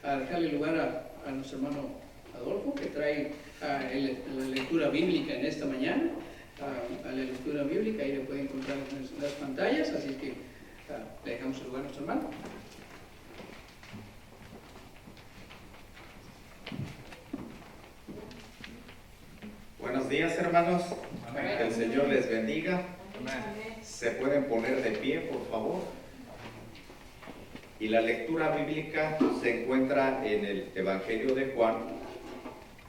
a dejarle lugar a nuestro hermano Adolfo, que trae la lectura bíblica en esta mañana. A la lectura bíblica, ahí le pueden encontrar en las pantallas, así que le dejamos el lugar a nuestro hermano. Buenos días, hermanos. Amén. Que el Señor les bendiga. Se pueden poner de pie, por favor. Y la lectura bíblica se encuentra en el Evangelio de Juan,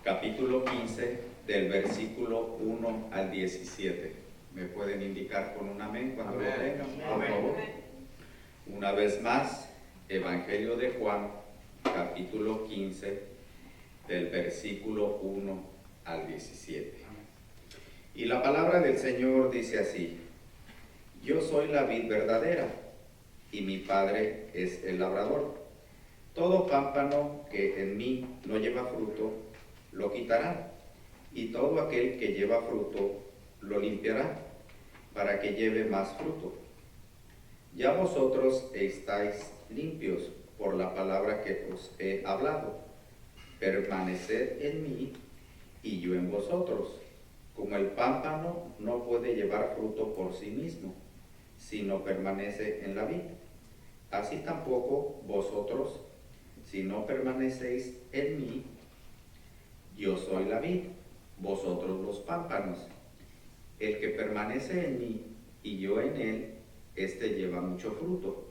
capítulo 15, del versículo 1 al 17. ¿Me pueden indicar con un amén cuando lo tengan, por favor? Una vez más, Evangelio de Juan, capítulo 15, del versículo 1 al 17. Y la palabra del Señor dice así: Yo soy la vid verdadera, y mi Padre es el labrador. Todo pámpano que en mí no lleva fruto, lo quitará, y todo aquel que lleva fruto, lo limpiará, para que lleve más fruto. Ya vosotros estáis limpios por la palabra que os he hablado. Permaneced en mí, y yo en vosotros. Como el pámpano no puede llevar fruto por sí mismo, si no permanece en la vid, así tampoco vosotros, si no permanecéis en mí. Yo soy la vid, vosotros los pámpanos. El que permanece en mí y yo en él, éste lleva mucho fruto,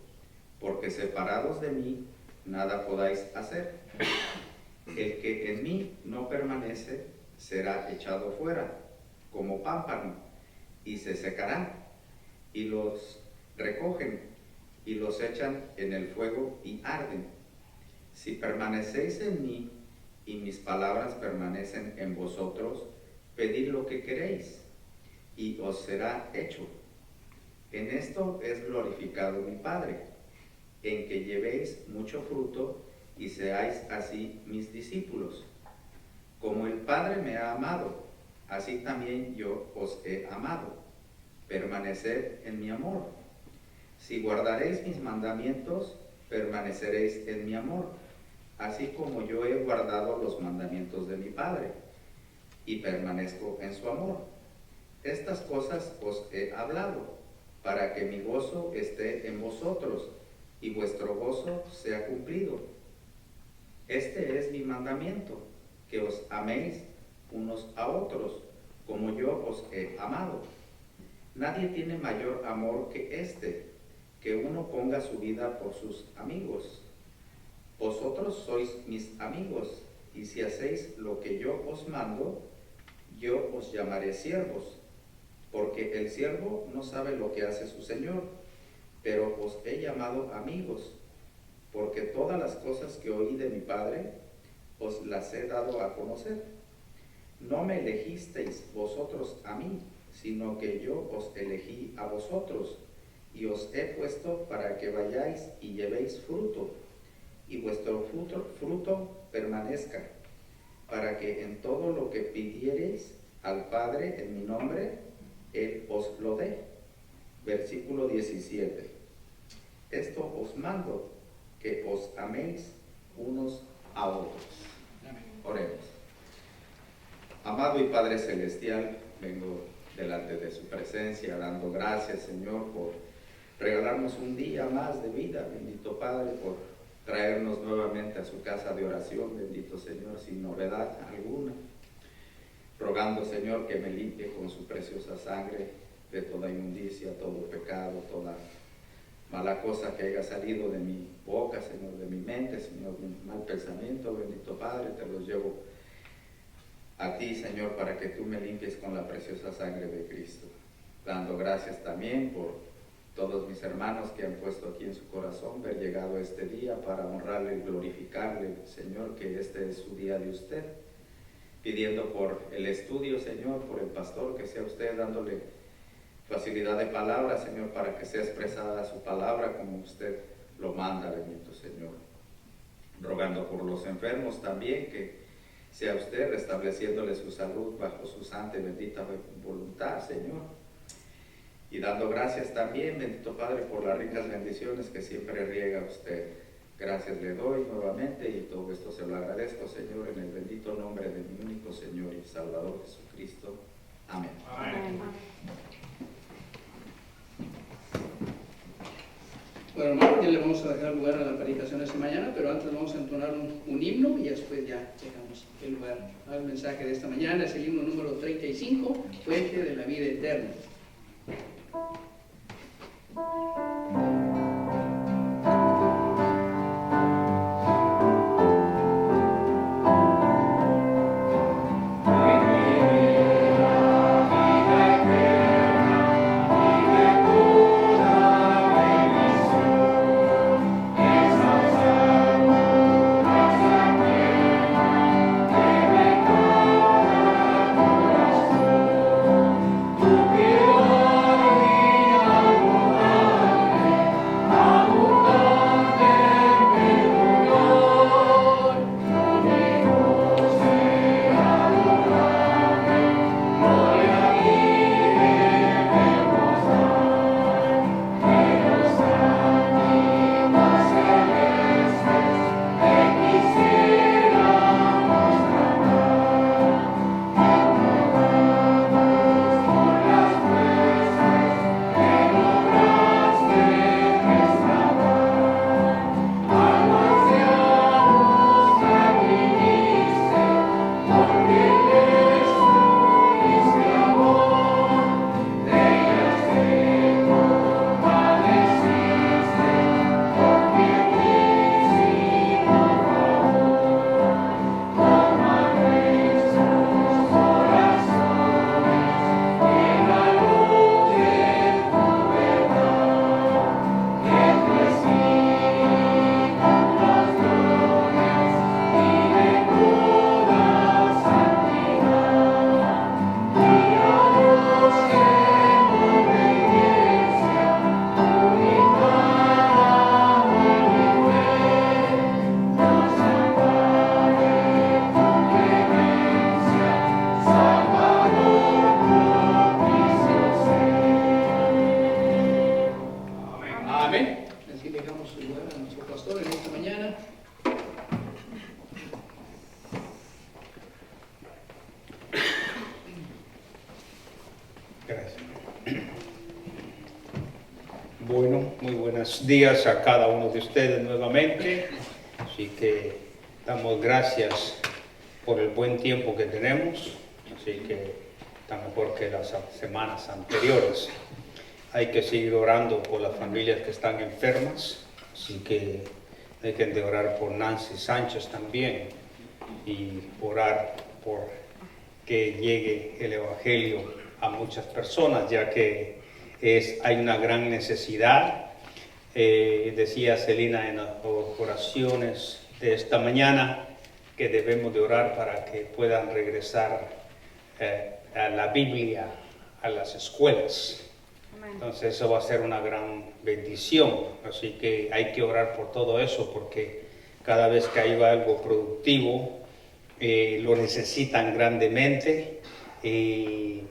porque separados de mí nada podáis hacer. El que en mí no permanece será echado fuera como pámpano, y se secará, y los recogen y los echan en el fuego y arden. Si permanecéis en mí y mis palabras permanecen en vosotros, pedid lo que queréis y os será hecho. En esto es glorificado mi Padre, en que llevéis mucho fruto y seáis así mis discípulos. Como el Padre me ha amado, así también yo os he amado. Permaneced en mi amor. Si guardaréis mis mandamientos, permaneceréis en mi amor, así como yo he guardado los mandamientos de mi Padre, y permanezco en su amor. Estas cosas os he hablado, para que mi gozo esté en vosotros, y vuestro gozo sea cumplido. Este es mi mandamiento, que os améis unos a otros, como yo os he amado. Nadie tiene mayor amor que este, que uno ponga su vida por sus amigos. Vosotros sois mis amigos, y si hacéis lo que yo os mando, yo os llamaré siervos, porque el siervo no sabe lo que hace su señor, pero os he llamado amigos, porque todas las cosas que oí de mi Padre os las he dado a conocer. No me elegisteis vosotros a mí, sino que yo os elegí a vosotros, y os he puesto para que vayáis y llevéis fruto, y vuestro fruto permanezca, para que en todo lo que pidiereis al Padre en mi nombre, Él os lo dé. Versículo 17. Esto os mando, que os améis unos a otros. Oremos. Amado y Padre Celestial, vengo delante de su presencia dando gracias, Señor, por regalarnos un día más de vida. Bendito Padre, por traernos nuevamente a su casa de oración. Bendito Señor, sin novedad alguna. Rogando, Señor, que me limpie con su preciosa sangre de toda inmundicia, todo pecado, toda mala cosa que haya salido de mi boca, Señor, de mi mente, Señor, de mi mal pensamiento. Bendito Padre, te los llevo a ti, Señor, para que tú me limpies con la preciosa sangre de Cristo. Dando gracias también por todos mis hermanos que han puesto aquí en su corazón haber llegado este día para honrarle y glorificarle, Señor, que este es su día de usted. Pidiendo por el estudio, Señor, por el pastor, que sea usted dándole facilidad de palabra, Señor, para que sea expresada su palabra como usted lo manda, bendito Señor. Rogando por los enfermos también, que sea usted restableciéndole su salud bajo su santa y bendita voluntad, Señor. Y dando gracias también, bendito Padre, por las ricas bendiciones que siempre riega usted Gracias le doy nuevamente y todo esto se lo agradezco, Señor, en el bendito nombre de mi único Señor y Salvador Jesucristo. Amén. Amén. Bueno, hermano, ya le vamos a dejar lugar a la predicación esta mañana, pero antes vamos a entonar un himno y después ya dejamos el lugar al mensaje de esta mañana. Es el himno número 35, Fuente de la Vida Eterna. Bueno, muy buenos días a cada uno de ustedes nuevamente. Así que damos gracias por el buen tiempo que tenemos. Así que está mejor que las semanas anteriores. Hay que seguir orando por las familias que están enfermas. Así que dejen de orar por Nancy Sánchez también. Y orar por que llegue el Evangelio a muchas personas, ya que hay una gran necesidad. Decía Celina en las oraciones de esta mañana que debemos de orar para que puedan regresar a la Biblia a las escuelas. Entonces eso va a ser una gran bendición, así que hay que orar por todo eso, porque cada vez que hay algo productivo lo necesitan grandemente, y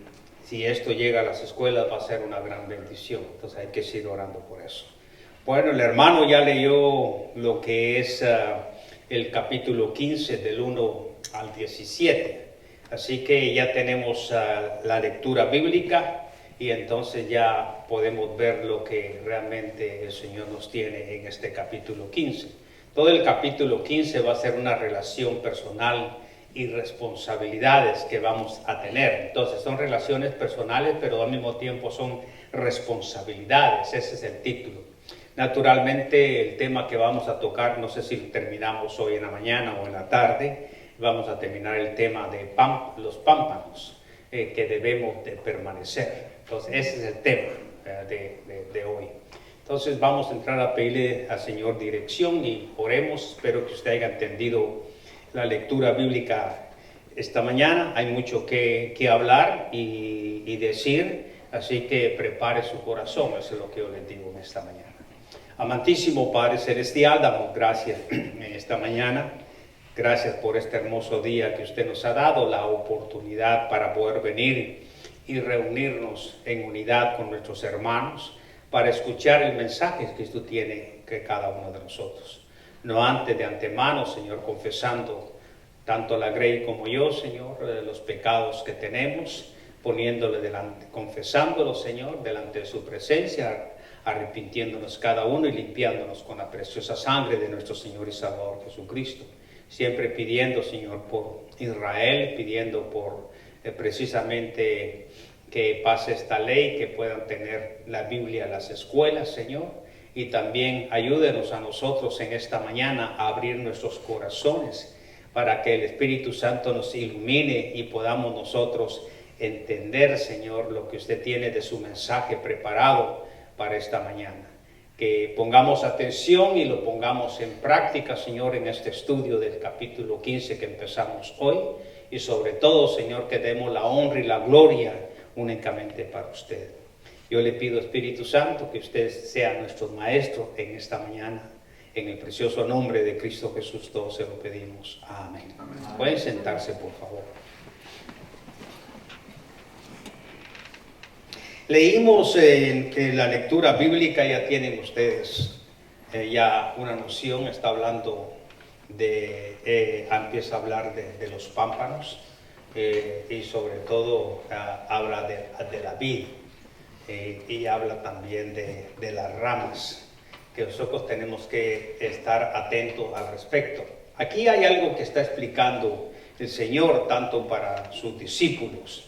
si esto llega a las escuelas va a ser una gran bendición. Entonces hay que seguir orando por eso. Bueno, el hermano ya leyó lo que es el capítulo 15 del 1 al 17, así que ya tenemos la lectura bíblica y entonces ya podemos ver lo que realmente el Señor nos tiene en este capítulo 15. Todo el capítulo 15 va a ser una relación personal y responsabilidades que vamos a tener. Entonces son relaciones personales, pero al mismo tiempo son responsabilidades. Ese es el título. Naturalmente el tema que vamos a tocar, no sé si terminamos hoy en la mañana o en la tarde, vamos a terminar el tema de los pámpanos que debemos de permanecer. Entonces ese es el tema de hoy. Entonces vamos a entrar a pedirle al Señor dirección y oremos. Espero que usted haya entendido la lectura bíblica esta mañana. Hay mucho que hablar y decir, así que prepare su corazón. Eso es lo que yo les digo en esta mañana. Amantísimo Padre Celestial, damos gracias en esta mañana. Gracias por este hermoso día que usted nos ha dado, la oportunidad para poder venir y reunirnos en unidad con nuestros hermanos para escuchar el mensaje que usted tiene que cada uno de nosotros. no antes de antemano, Señor, confesando tanto la Grey como yo, Señor, los pecados que tenemos, poniéndole delante, confesándolo, Señor, delante de su presencia, arrepintiéndonos cada uno y limpiándonos con la preciosa sangre de nuestro Señor y Salvador Jesucristo. Siempre pidiendo, Señor, por Israel, pidiendo por precisamente que pase esta ley, que puedan tener la Biblia en las escuelas, Señor, y también ayúdenos a nosotros en esta mañana a abrir nuestros corazones para que el Espíritu Santo nos ilumine y podamos nosotros entender, Señor, lo que usted tiene de su mensaje preparado para esta mañana. Que pongamos atención y lo pongamos en práctica, Señor, en este estudio del capítulo 15 que empezamos hoy. Y sobre todo, Señor, que demos la honra y la gloria únicamente para usted. Yo le pido, Espíritu Santo, que usted sea nuestro maestro en esta mañana. En el precioso nombre de Cristo Jesús todos se lo pedimos. Amén. Amén. Pueden sentarse, por favor. Leímos que la lectura bíblica ya tienen ustedes ya una noción, está hablando empieza a hablar de los pámpanos y sobre todo habla de la vid y habla también de las ramas, que nosotros tenemos que estar atentos al respecto. Aquí hay algo que está explicando el Señor tanto para sus discípulos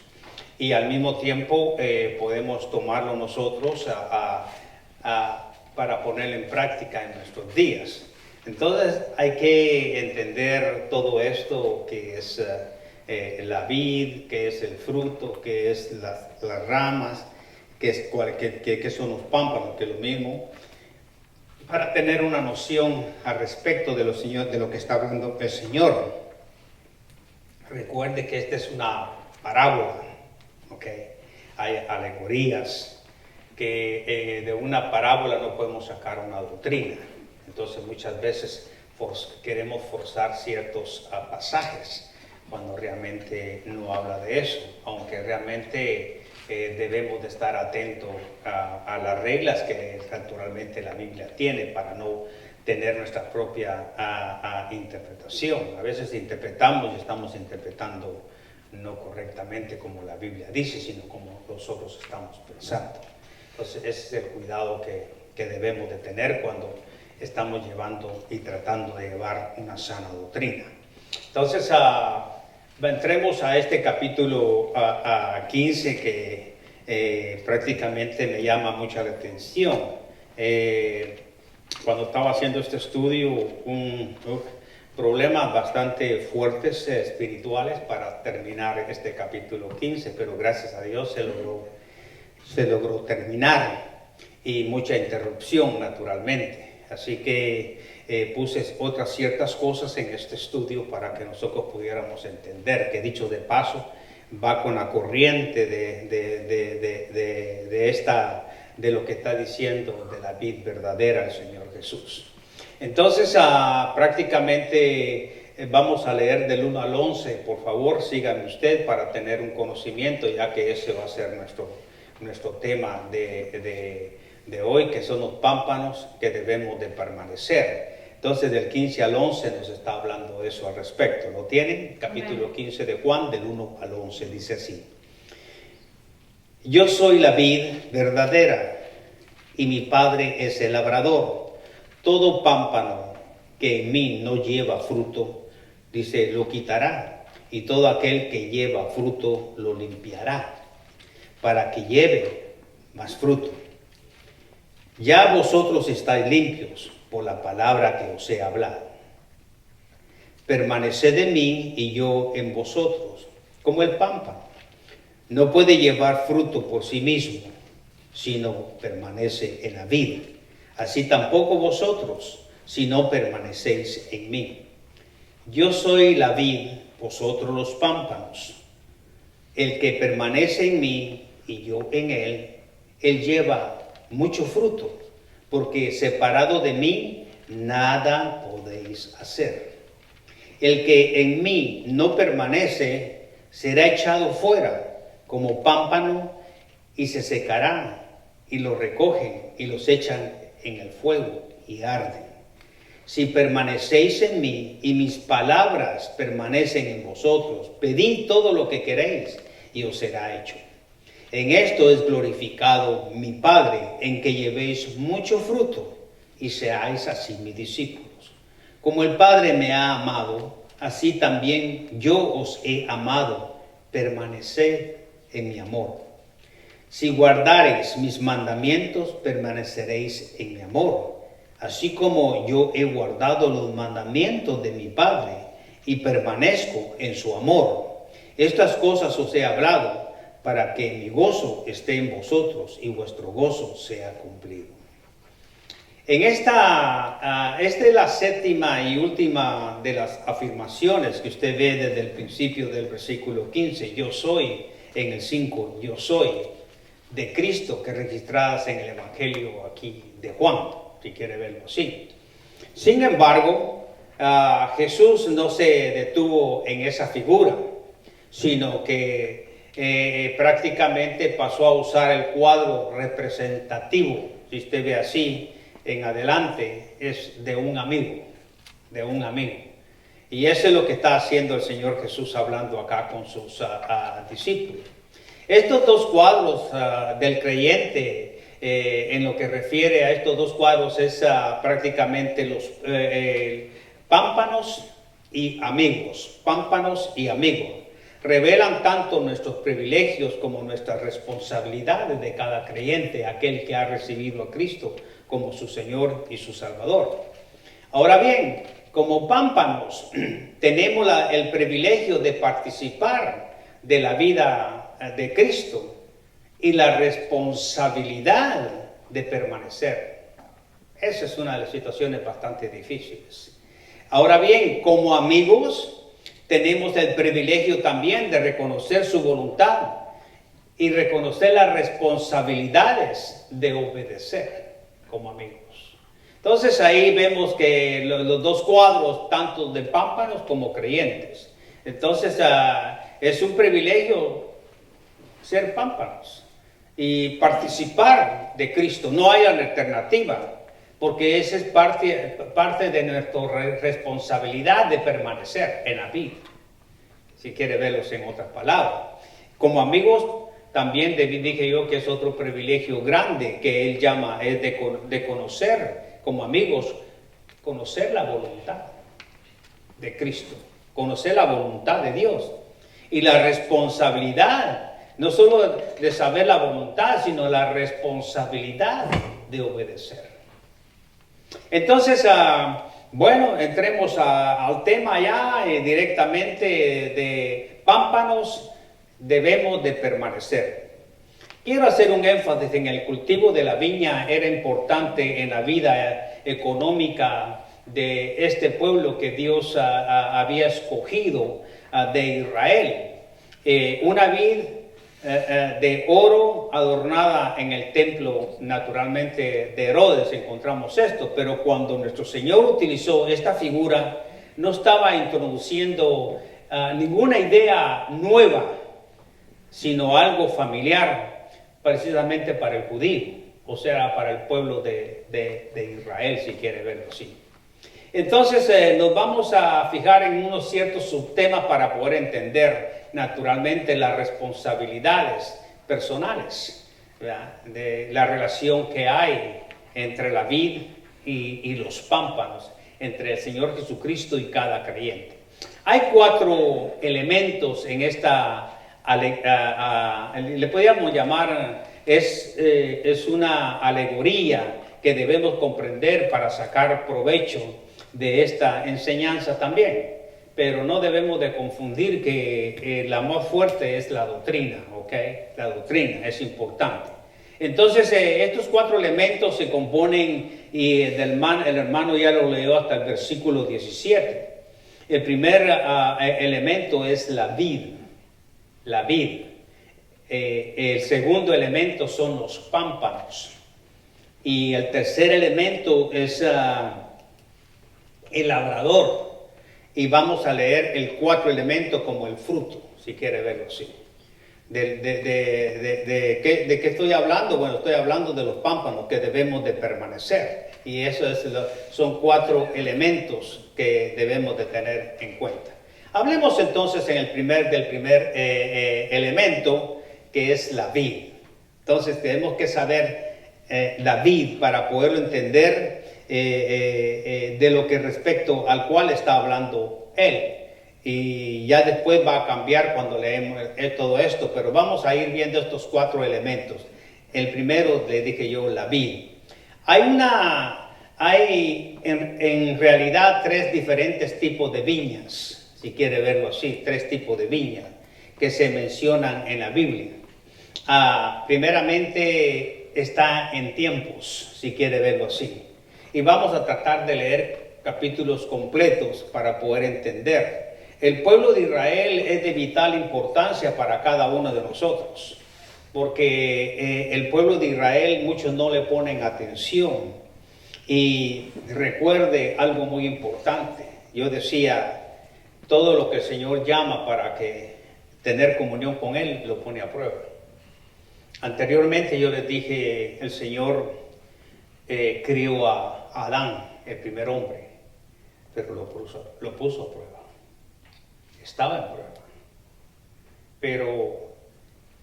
y al mismo tiempo podemos tomarlo nosotros para ponerlo en práctica en nuestros días. Entonces hay que entender todo esto, que es la vid, que es el fruto, que es las ramas, que son los pámpanos, que es lo mismo, para tener una noción al respecto de lo que está hablando el Señor. Recuerde que esta es una parábola, ¿okay? Hay alegorías, que de una parábola no podemos sacar una doctrina. Entonces muchas veces queremos forzar ciertos pasajes cuando realmente no habla de eso, aunque realmente debemos de estar atentos a las reglas que naturalmente la Biblia tiene para no tener nuestra propia interpretación. A veces interpretamos y estamos interpretando no correctamente como la Biblia dice, sino como nosotros estamos pensando. Entonces ese es el cuidado que debemos de tener cuando estamos llevando y tratando de llevar una sana doctrina. Entonces, entremos a este capítulo 15 que prácticamente me llama mucha la atención. Cuando estaba haciendo este estudio, problemas bastante fuertes espirituales para terminar este capítulo 15, pero gracias a Dios se logró terminar y mucha interrupción naturalmente. Así que puse otras ciertas cosas en este estudio para que nosotros pudiéramos entender, que dicho de paso, va con la corriente de lo que está diciendo de la vid verdadera el Señor Jesús. Entonces, prácticamente vamos a leer del 1 al 11, por favor, síganme usted para tener un conocimiento, ya que ese va a ser nuestro tema de hoy, que son los pámpanos que debemos de permanecer. Entonces del 15 al 11 nos está hablando eso al respecto. ¿Lo tienen? Capítulo 15 de Juan, del 1 al 11, dice así: Yo soy la vid verdadera y mi Padre es el labrador. Todo pámpano que en mí no lleva fruto, dice, lo quitará, y todo aquel que lleva fruto lo limpiará, para que lleve más fruto. Ya vosotros estáis limpios por la palabra que os he hablado. Permaneced en mí y yo en vosotros, como el pámpano. No puede llevar fruto por sí mismo, sino permanece en la vid. Así tampoco vosotros, si no permanecéis en mí. Yo soy la vid, vosotros los pámpanos. El que permanece en mí y yo en él lleva mucho fruto, porque separado de mí nada podéis hacer. El que en mí no permanece será echado fuera como pámpano y se secará, y lo recogen y los echan en el fuego y arden. Si permanecéis en mí y mis palabras permanecen en vosotros, pedid todo lo que queréis y os será hecho. En esto es glorificado mi Padre, en que llevéis mucho fruto y seáis así mis discípulos. Como el Padre me ha amado, así también yo os he amado. Permaneced en mi amor. Si guardareis mis mandamientos, permaneceréis en mi amor, así como yo he guardado los mandamientos de mi Padre y permanezco en su amor. Estas cosas os he hablado para que mi gozo esté en vosotros y vuestro gozo sea cumplido. Esta es la séptima y última de las afirmaciones que usted ve desde el principio del versículo 15. Yo soy, en el 5, yo soy de Cristo, que registradas en el Evangelio aquí de Juan, si quiere verlo así. Sin embargo, Jesús no se detuvo en esa figura, sino que prácticamente pasó a usar el cuadro representativo. Si usted ve así, en adelante, es de un amigo, de un amigo. Y eso es lo que está haciendo el Señor Jesús hablando acá con sus discípulos. Estos dos cuadros del creyente, en lo que refiere a estos dos cuadros, es prácticamente los pámpanos y amigos. Pámpanos y amigos. Revelan tanto nuestros privilegios como nuestras responsabilidades de cada creyente, aquel que ha recibido a Cristo como su Señor y su Salvador. Ahora bien, como pámpanos, tenemos el privilegio de participar de la vida de Cristo y la responsabilidad de permanecer. Esa es una de las situaciones bastante difíciles. Ahora bien, como amigos, tenemos el privilegio también de reconocer su voluntad y reconocer las responsabilidades de obedecer como amigos. Entonces ahí vemos que los dos cuadros, tanto de pámpanos como creyentes. Entonces es un privilegio ser pámpanos y participar de Cristo. No hay alternativa, porque esa es parte de nuestra responsabilidad de permanecer en la vida, si quiere verlos en otras palabras. Como amigos, también dije yo que es otro privilegio grande que él llama, es de conocer, como amigos, conocer la voluntad de Cristo, conocer la voluntad de Dios y la responsabilidad, no solo de saber la voluntad, sino la responsabilidad de obedecer. Entonces, bueno, entremos al tema ya directamente de pámpanos, debemos de permanecer. Quiero hacer un énfasis en el cultivo de la viña, era importante en la vida económica de este pueblo que Dios había escogido de Israel. Una vid de oro adornada en el templo, naturalmente, de Herodes, encontramos esto, pero cuando nuestro Señor utilizó esta figura, no estaba introduciendo ninguna idea nueva, sino algo familiar, precisamente para el judío, o sea, para el pueblo de Israel, si quiere verlo así. Entonces nos vamos a fijar en unos ciertos subtemas para poder entender naturalmente las responsabilidades personales, ¿verdad?, de la relación que hay entre la vid y los pámpanos, entre el Señor Jesucristo y cada creyente. Hay 4 elementos en esta, le podríamos llamar, es una alegoría que debemos comprender para sacar provecho de esta enseñanza también, pero no debemos de confundir que la más fuerte es la doctrina, ¿ok? La doctrina es importante. Entonces estos 4 elementos se componen, y el hermano ya lo leyó hasta el versículo 17. El primer elemento es la vid, la vid. El segundo elemento son los pámpanos, y el tercer elemento es el labrador, y vamos a leer el 4 elemento como el fruto, si quiere verlo así. ¿De qué estoy hablando? Bueno, estoy hablando de los pámpanos, que debemos de permanecer. Y eso son 4 elementos que debemos de tener en cuenta. Hablemos entonces del primer elemento, que es la vid. Entonces tenemos que saber la vid para poderlo entender de lo que respecto al cual está hablando él. Y ya después va a cambiar cuando leemos todo esto, pero vamos a ir viendo estos 4 elementos. El primero, le dije yo, la vid. Hay en realidad 3 diferentes tipos de viñas, si quiere verlo así, 3 tipos de viñas que se mencionan en la Biblia. Primeramente está en tiempos, si quiere verlo así. Y vamos a tratar de leer capítulos completos para poder entender. El pueblo de Israel es de vital importancia para cada uno de nosotros, porque el pueblo de Israel muchos no le ponen atención. Y recuerde algo muy importante. Yo decía, todo lo que el Señor llama para que tener comunión con Él, lo pone a prueba. Anteriormente yo les dije, el Señor crió a Adán, el primer hombre, pero lo puso a prueba. Estaba en prueba. Pero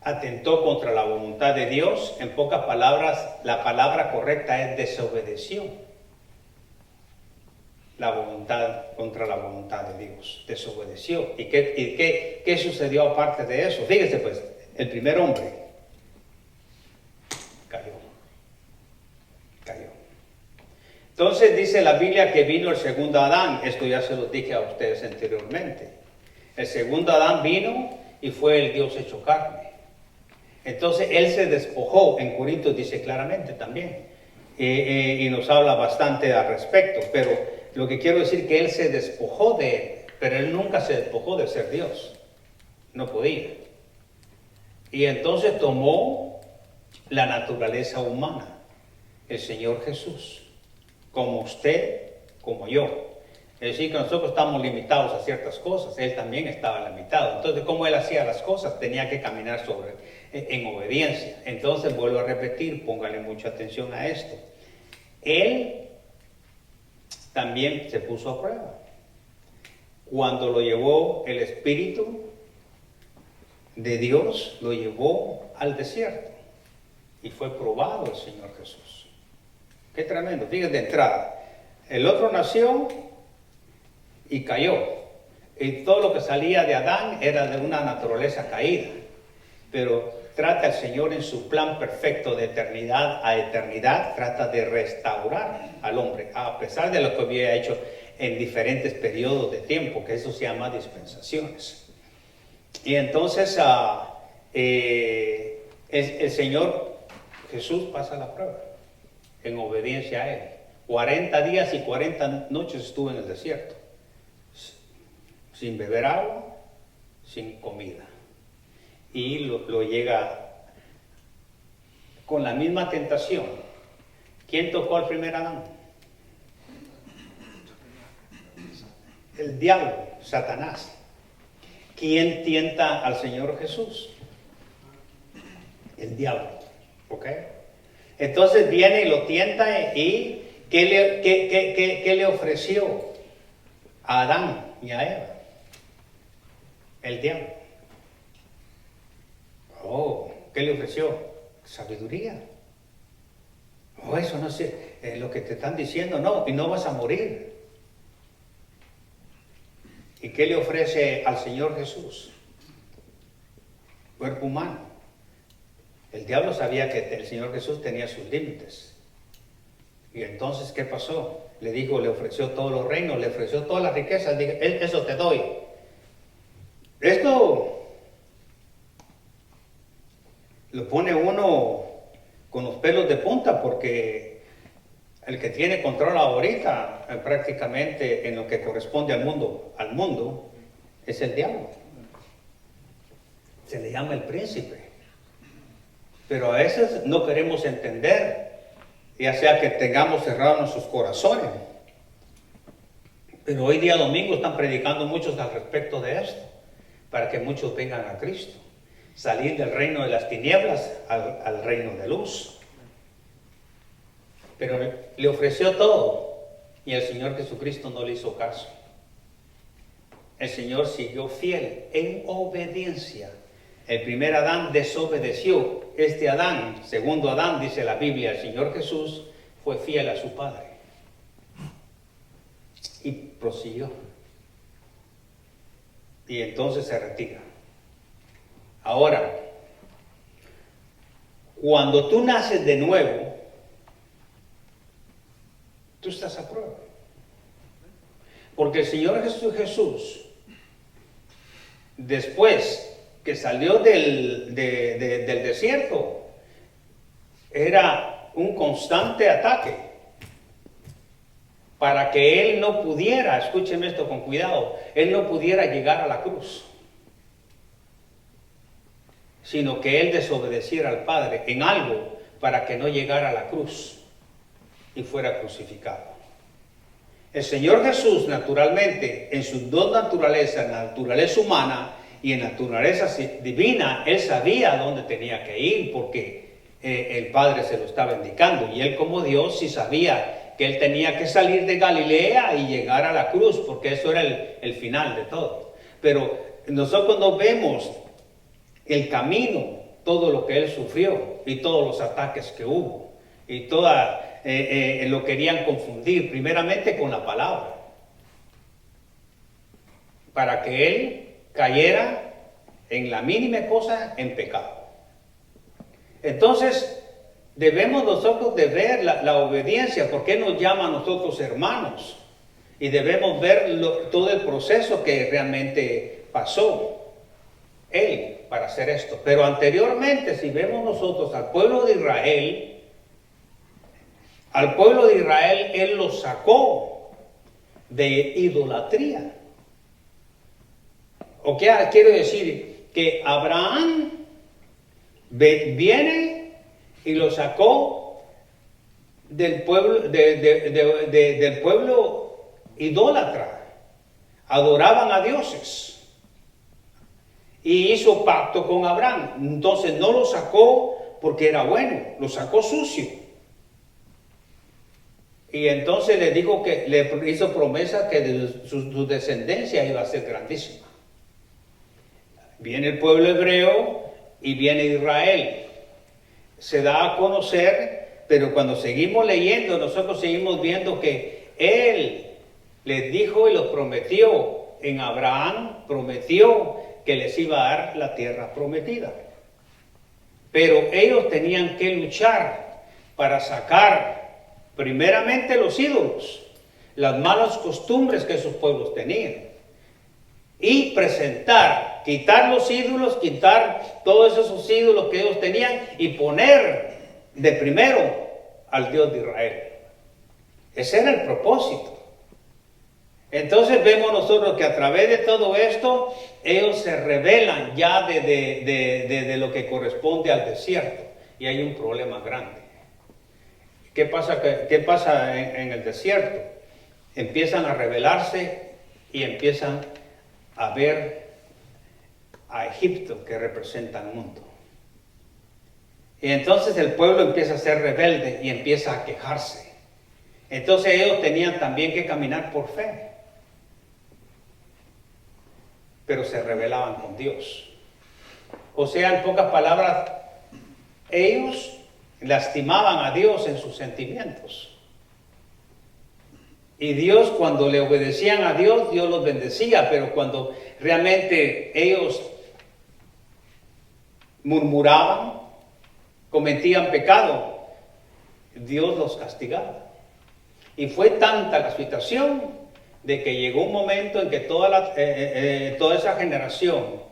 atentó contra la voluntad de Dios. En pocas palabras, la palabra correcta es desobedeció la voluntad contra la voluntad de Dios. Desobedeció. ¿Y qué sucedió aparte de eso? Fíjese pues, el primer hombre cayó. Entonces dice la Biblia que vino el segundo Adán. Esto ya se lo dije a ustedes anteriormente. El segundo Adán vino y fue el Dios hecho carne. Entonces él se despojó, en Corintios dice claramente también, y nos habla bastante al respecto, pero lo que quiero decir que él se despojó de él, pero él nunca se despojó de ser Dios, no podía. Y entonces tomó la naturaleza humana, el Señor Jesús, como usted, como yo. Es decir, que nosotros estamos limitados a ciertas cosas, él también estaba limitado. Entonces, ¿cómo él hacía las cosas? Tenía que caminar en obediencia. Entonces, vuelvo a repetir, póngale mucha atención a esto. Él también se puso a prueba. Cuando lo llevó el Espíritu de Dios, lo llevó al desierto y fue probado el Señor Jesús. Qué tremendo. Fíjense de entrada, el otro nació y cayó. Y todo lo que salía de Adán era de una naturaleza caída. Pero trata el Señor en su plan perfecto de eternidad a eternidad, trata de restaurar al hombre, a pesar de lo que había hecho en diferentes periodos de tiempo, que eso se llama dispensaciones. Y entonces el Señor Jesús pasa la prueba en obediencia a Él. 40 días y 40 noches estuvo en el desierto, sin beber agua, sin comida. Y lo llega con la misma tentación. ¿Quién tocó al primer Adán? El diablo, Satanás. ¿Quién tienta al Señor Jesús? El diablo. ¿Ok? Entonces viene y lo tienta y ¿qué le ofreció a Adán y a Eva? El diablo. Oh, ¿qué le ofreció? Sabiduría. Oh, eso no sé, lo que te están diciendo, no, y no vas a morir. ¿Y qué le ofrece al Señor Jesús? Cuerpo humano. El diablo sabía que el Señor Jesús tenía sus límites. Y entonces, ¿qué pasó? Le dijo, le ofreció todos los reinos, le ofreció todas las riquezas, dijo, eso te doy. Esto lo pone uno con los pelos de punta, porque el que tiene control ahorita prácticamente en lo que corresponde al mundo es el diablo. Se le llama el príncipe. Pero a veces no queremos entender, ya sea que tengamos cerrados nuestros corazones. Pero hoy día domingo están predicando muchos al respecto de esto, para que muchos vengan a Cristo. Salir del reino de las tinieblas al reino de luz. pero le ofreció todo y el Señor Jesucristo no le hizo caso. El Señor siguió fiel en obediencia. El primer Adán desobedeció. Este Adán, segundo Adán, dice la Biblia, el Señor Jesús fue fiel a su Padre y prosiguió. Y entonces se retira. Ahora, cuando tú naces de nuevo, tú estás a prueba. Porque el Señor Jesús, después que salió del desierto, era un constante ataque para que Él no pudiera, escúcheme esto con cuidado, Él no pudiera llegar a la cruz, sino que Él desobedeciera al Padre en algo para que no llegara a la cruz y fuera crucificado. El Señor Jesús, naturalmente, en sus dos naturalezas, en la naturaleza humana y en la naturaleza divina, Él sabía dónde tenía que ir porque el Padre se lo estaba indicando. Y Él, como Dios, sí sabía que Él tenía que salir de Galilea y llegar a la cruz, porque eso era el final de todo. Pero nosotros no vemos el camino, todo lo que Él sufrió y todos los ataques que hubo y lo querían confundir primeramente con la palabra para que Él cayera en la mínima cosa en pecado. Entonces debemos nosotros de ver la obediencia, porque Él nos llama a nosotros hermanos, y debemos ver todo el proceso que realmente pasó Él para hacer esto. Pero anteriormente, si vemos nosotros al pueblo de Israel, Él lo sacó de idolatría. ¿O qué quiero decir? Que Abraham viene y lo sacó del pueblo, del pueblo idólatra. Adoraban a dioses. Y hizo pacto con Abraham. Entonces no lo sacó porque era bueno, lo sacó sucio. Y entonces le dijo que le hizo promesa que su descendencia iba a ser grandísima. Viene el pueblo hebreo y viene Israel. Se da a conocer, pero cuando seguimos leyendo, nosotros seguimos viendo que Él les dijo y los prometió. En Abraham prometió que les iba a dar la tierra prometida. Pero ellos tenían que luchar para sacar primeramente los ídolos, las malas costumbres que esos pueblos tenían, y quitar los ídolos, quitar todos esos ídolos que ellos tenían y poner de primero al Dios de Israel. Ese era el propósito. Entonces vemos nosotros que a través de todo esto, ellos se rebelan ya de lo que corresponde al desierto. Y hay un problema grande. ¿Qué pasa en el desierto? Empiezan a rebelarse y empiezan a ver a Egipto, que representa el mundo. Y entonces el pueblo empieza a ser rebelde y empieza a quejarse. Entonces ellos tenían también que caminar por fe. Pero se rebelaban con Dios. O sea, en pocas palabras, ellos lastimaban a Dios en sus sentimientos. Y Dios, cuando le obedecían a Dios, Dios los bendecía, pero cuando realmente ellos murmuraban, cometían pecado, Dios los castigaba. Y fue tanta la situación de que llegó un momento en que toda esa generación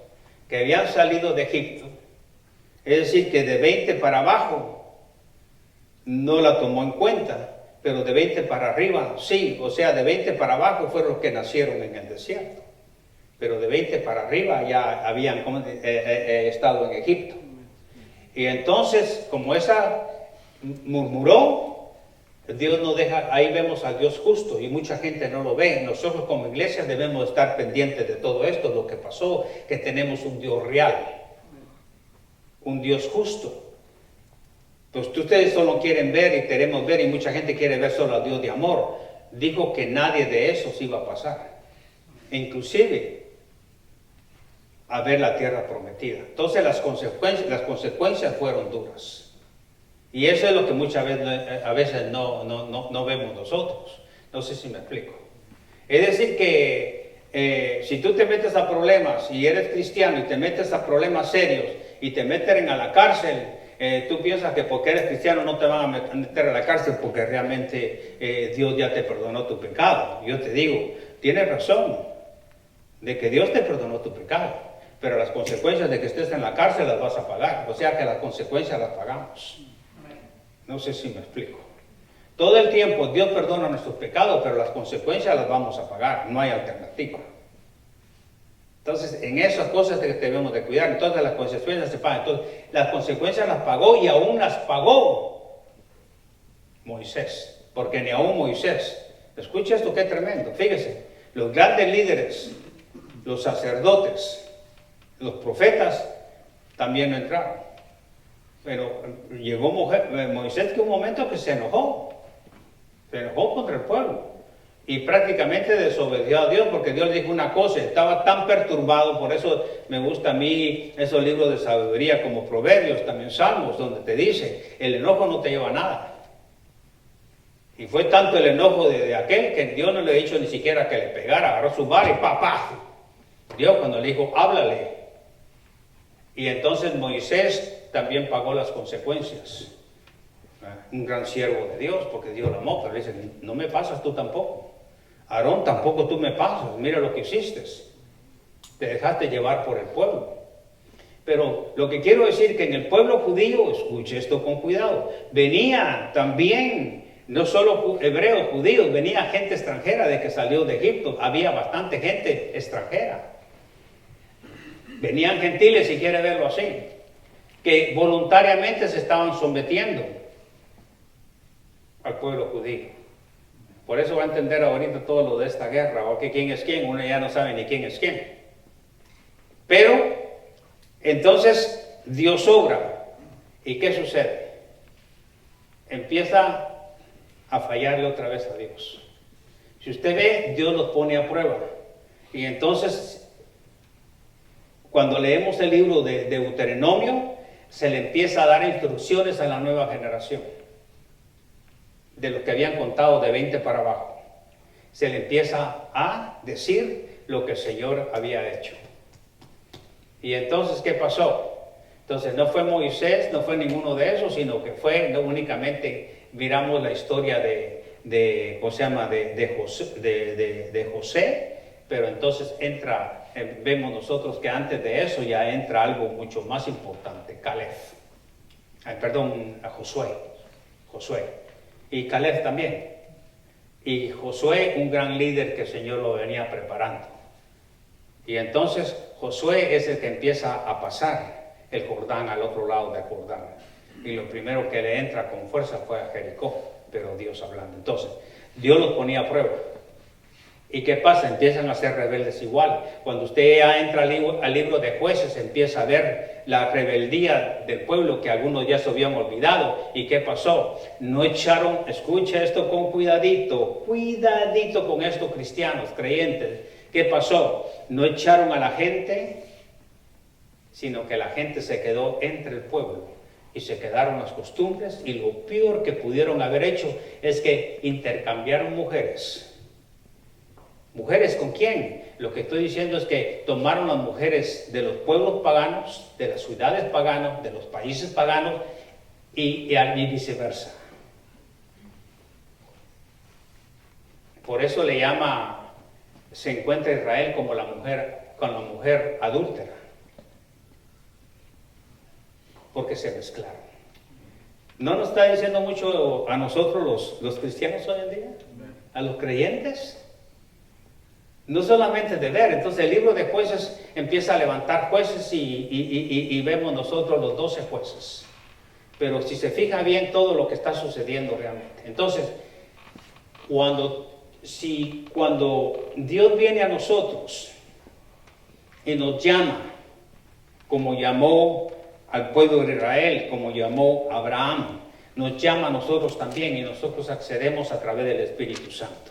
que habían salido de Egipto, es decir, que de 20 para abajo no la tomó en cuenta, pero de 20 para arriba sí, o sea, de 20 para abajo fueron los que nacieron en el desierto, pero de 20 para arriba ya habían estado en Egipto. Y entonces, como esa murmuró, Dios nos deja, ahí vemos al Dios justo y mucha gente no lo ve. Nosotros como iglesia debemos estar pendientes de todo esto, lo que pasó, que tenemos un Dios real, un Dios justo. Pues ustedes solo quieren ver y queremos ver y mucha gente quiere ver solo al Dios de amor. Dijo que nadie de esos iba a pasar. Inclusive a ver la tierra prometida. Entonces las consecuencias fueron duras. Y eso es lo que muchas veces, a veces no vemos nosotros. No sé si me explico. Es decir que si tú te metes a problemas y eres cristiano y te metes a problemas serios y te meten a la cárcel, tú piensas que porque eres cristiano no te van a meter a la cárcel porque realmente Dios ya te perdonó tu pecado. Yo te digo, tienes razón de que Dios te perdonó tu pecado, pero las consecuencias de que estés en la cárcel las vas a pagar. O sea que las consecuencias las pagamos. No sé si me explico. Todo el tiempo Dios perdona nuestros pecados, pero las consecuencias las vamos a pagar. No hay alternativa. Entonces, en esas cosas que debemos de cuidar. Entonces, las consecuencias se pagan. Entonces, las consecuencias las pagó y aún las pagó Moisés. Porque ni aún Moisés. Escucha esto, qué tremendo. Fíjese, los grandes líderes, los sacerdotes, los profetas, también no entraron. Pero llegó Moisés que un momento que se enojó contra el pueblo y prácticamente desobedeció a Dios porque Dios dijo una cosa, estaba tan perturbado. Por eso me gusta a mí esos libros de sabiduría como Proverbios, también Salmos, donde te dice, el enojo no te lleva a nada. Y fue tanto el enojo de aquel que Dios no le ha dicho ni siquiera que le pegara, agarró su vara y ¡papá! Dios cuando le dijo, háblale. Y entonces Moisés también pagó las consecuencias. Un gran siervo de Dios, porque Dios lo amó, pero le dice, no me pasas tú tampoco. Aarón, tampoco tú me pasas, mira lo que hiciste. Te dejaste llevar por el pueblo. Pero lo que quiero decir que en el pueblo judío, escuche esto con cuidado, venía también, no solo hebreos, judíos, venía gente extranjera de que salió de Egipto, había bastante gente extranjera. Venían gentiles, si quiere verlo así, que voluntariamente se estaban sometiendo al pueblo judío. Por eso va a entender ahorita todo lo de esta guerra, o que quién es quién, uno ya no sabe ni quién es quién. Pero, entonces, Dios obra. ¿Y qué sucede? Empieza a fallarle otra vez a Dios. Si usted ve, Dios los pone a prueba. Y entonces, cuando leemos el libro de Deuteronomio, se le empieza a dar instrucciones a la nueva generación. De los que habían contado de 20 para abajo. Se le empieza a decir lo que el Señor había hecho. Y entonces, ¿qué pasó? Entonces, no fue Moisés, no fue ninguno de esos, sino que fue, no únicamente, miramos la historia de José, pero entonces entra, vemos nosotros que antes de eso ya entra algo mucho más importante, Josué. Y Caleb también. Y Josué, un gran líder que el Señor lo venía preparando. Y entonces Josué es el que empieza a pasar el Jordán al otro lado del Jordán. Y lo primero que le entra con fuerza fue a Jericó, pero Dios hablando. Entonces, Dios los ponía a prueba. ¿Y qué pasa? Empiezan a ser rebeldes igual. Cuando usted ya entra al libro de Jueces, empieza a ver la rebeldía del pueblo que algunos ya se habían olvidado. ¿Y qué pasó? No echaron, escucha esto con cuidadito con estos cristianos, creyentes. ¿Qué pasó? No echaron a la gente, sino que la gente se quedó entre el pueblo. Y se quedaron las costumbres. Y lo peor que pudieron haber hecho es que intercambiaron mujeres. ¿Mujeres con quién? Lo que estoy diciendo es que tomaron las mujeres de los pueblos paganos, de las ciudades paganas, de los países paganos y viceversa. Por eso le llama, se encuentra Israel como la mujer adúltera. Porque se mezclaron. ¿No nos está diciendo mucho a nosotros los cristianos hoy en día? ¿A los creyentes? No solamente de ver. Entonces el libro de Jueces empieza a levantar jueces y vemos nosotros los 12 jueces. Pero si se fija bien todo lo que está sucediendo realmente. Entonces, cuando Dios viene a nosotros y nos llama, como llamó al pueblo de Israel, como llamó a Abraham, nos llama a nosotros también y nosotros accedemos a través del Espíritu Santo.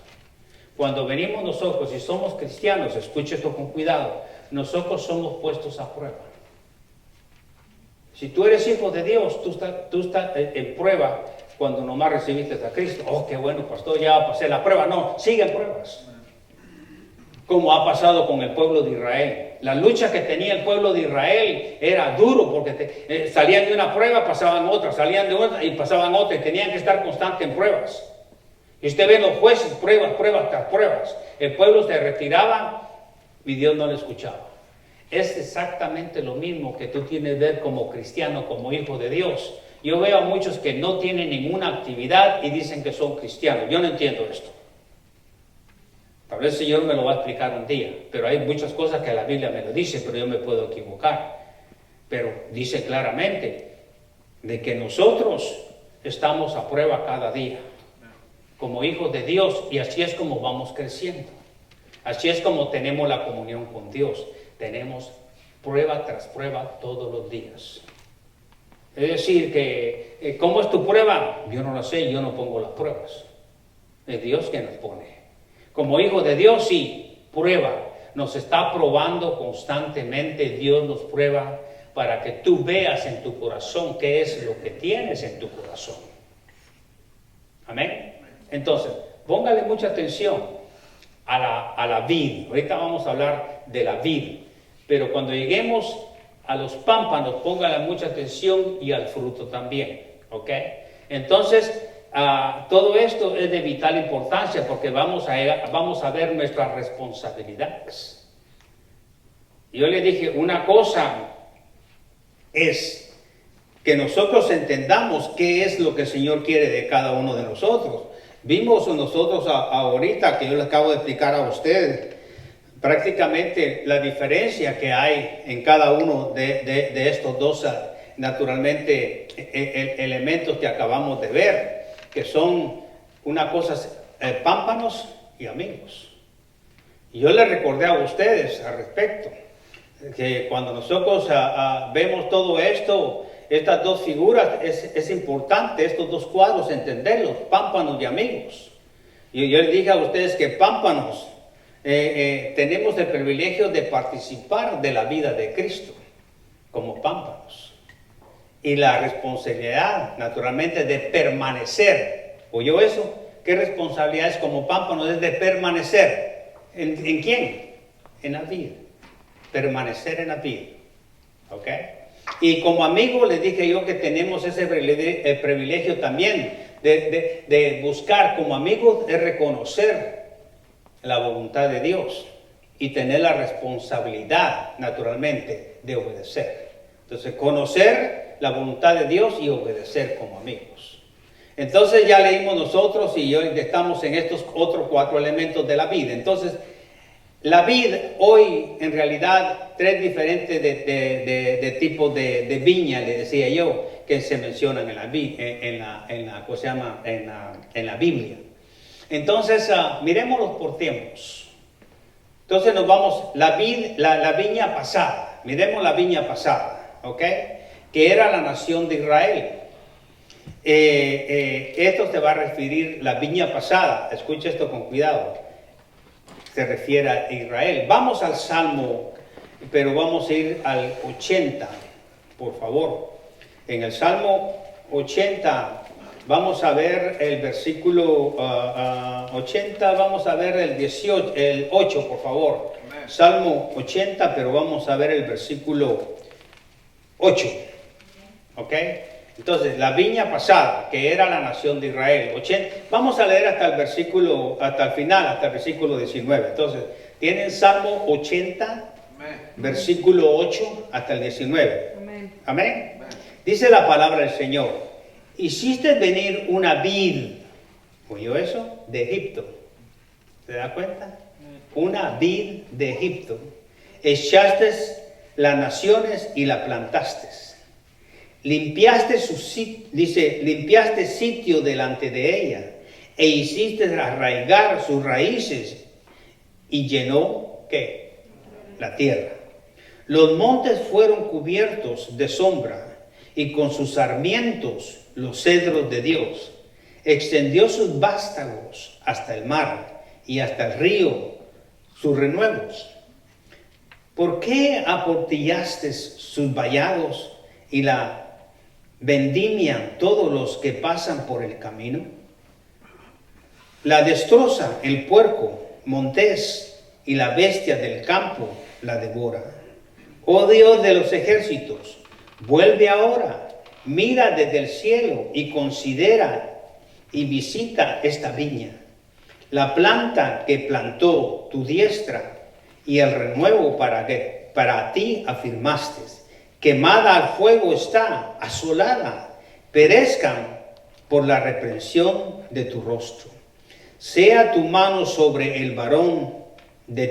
Cuando venimos nosotros y somos cristianos, escuche esto con cuidado, nosotros somos puestos a prueba. Si tú eres hijo de Dios, tú estás en prueba cuando nomás recibiste a Cristo. Oh, qué bueno, pastor, ya pasé la prueba. No, siguen pruebas. Como ha pasado con el pueblo de Israel. La lucha que tenía el pueblo de Israel era duro porque salían de una prueba, pasaban otra, salían de otra y pasaban otra y tenían que estar constantes en pruebas. Y usted ve los jueces, pruebas tras pruebas. El pueblo se retiraba y Dios no le escuchaba. Es exactamente lo mismo que tú tienes que ver como cristiano, como hijo de Dios. Yo veo a muchos que no tienen ninguna actividad y dicen que son cristianos. Yo no entiendo esto. Tal vez el Señor me lo va a explicar un día, pero hay muchas cosas que la Biblia me lo dice, pero yo me puedo equivocar. Pero dice claramente de que nosotros estamos a prueba cada día, como hijos de Dios, y así es como vamos creciendo. Así es como tenemos la comunión con Dios. Tenemos prueba tras prueba todos los días. Es decir, que ¿cómo es tu prueba? Yo no lo sé, yo no pongo las pruebas. Es Dios quien las pone. Como hijo de Dios, sí, prueba. Nos está probando constantemente. Dios nos prueba para que tú veas en tu corazón qué es lo que tienes en tu corazón. Amén. Entonces, póngale mucha atención a la vid. Ahorita vamos a hablar de la vid. Pero cuando lleguemos a los pámpanos, póngale mucha atención y al fruto también. ¿Ok? Entonces, todo esto es de vital importancia porque vamos a ver nuestras responsabilidades. Yo le dije, una cosa es que nosotros entendamos qué es lo que el Señor quiere de cada uno de nosotros. Vimos nosotros ahorita, que yo les acabo de explicar a ustedes, prácticamente la diferencia que hay en cada uno de estos dos, naturalmente, elementos que acabamos de ver, que son una cosa, pámpanos y amigos. Y yo les recordé a ustedes al respecto, que cuando nosotros vemos todo esto, estas dos figuras, es importante, estos dos cuadros, entenderlos, pámpanos y amigos. Y yo les dije a ustedes que pámpanos, tenemos el privilegio de participar de la vida de Cristo como pámpanos. Y la responsabilidad, naturalmente, de permanecer. ¿Oyó eso? ¿Qué responsabilidad es como pámpanos? Es de permanecer. ¿En quién? En la vida. Permanecer en la vida. ¿Ok? Y como amigo les dije yo que tenemos ese privilegio también de buscar como amigos, de reconocer la voluntad de Dios y tener la responsabilidad, naturalmente, de obedecer. Entonces, conocer la voluntad de Dios y obedecer como amigos. Entonces, ya leímos nosotros y hoy estamos en estos otros 4 elementos de la vida. Entonces, la vid hoy, en realidad, 3 diferentes de tipos de viña, le decía yo, que se mencionan en la Biblia. Entonces, miremoslos por tiempos. Entonces nos vamos, la viña pasada, miremos la viña pasada, ¿ok? Que era la nación de Israel. Esto se va a referir, la viña pasada, escucha esto con cuidado, se refiere a Israel. Vamos al Salmo, pero vamos a ir al 80, por favor. En el Salmo 80, vamos a ver el versículo 80, vamos a ver el 8, por favor. Amén. Salmo 80, pero vamos a ver el versículo 8. ¿Ok? Entonces, la viña pasada, que era la nación de Israel, 80, vamos a leer hasta el final, hasta el versículo 19. Entonces, tienen Salmo 80, amén, versículo 8 hasta el 19. Amén. Amén. Amén. Dice la palabra del Señor: hiciste venir una vid, ¿oyó eso? De Egipto. ¿Se da cuenta? Una vid de Egipto. Echaste las naciones y la plantaste. Limpiaste limpiaste sitio delante de ella e hiciste arraigar sus raíces y llenó, ¿qué? La tierra. Los montes fueron cubiertos de sombra y con sus sarmientos los cedros de Dios. Extendió sus vástagos hasta el mar y hasta el río sus renuevos. ¿Por qué aportillaste sus vallados y la vendimian todos los que pasan por el camino? La destroza el puerco montés y la bestia del campo la devora. Oh Dios de los ejércitos, vuelve ahora, mira desde el cielo y considera y visita esta viña, la planta que plantó tu diestra y el renuevo para ti afirmaste. Quemada al fuego está, asolada, perezcan por la reprensión de tu rostro. Sea tu mano sobre el varón de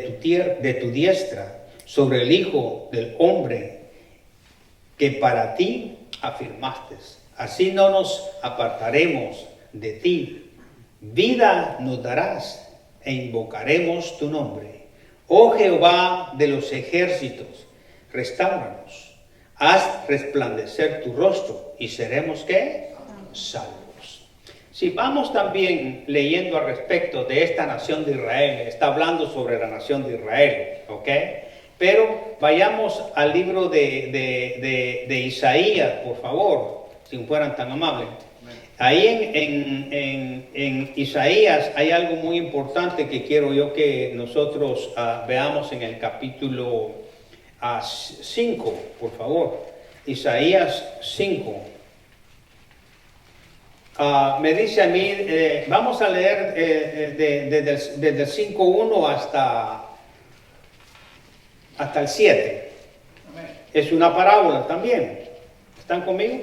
tu diestra, sobre el hijo del hombre que para ti afirmaste. Así no nos apartaremos de ti. Vida nos darás e invocaremos tu nombre. Oh Jehová de los ejércitos, restáuranos. Haz resplandecer tu rostro y seremos ¿qué? Salvos. Si vamos también leyendo al respecto de esta nación de Israel, está hablando sobre la nación de Israel, ¿ok? Pero vayamos al libro de Isaías, por favor, si fueran tan amables. Ahí en Isaías hay algo muy importante que quiero yo que nosotros veamos en el capítulo 5, por favor. Isaías 5. Me dice a mí, vamos a leer desde el 5.1 hasta el 7. Es una parábola también. ¿Están conmigo?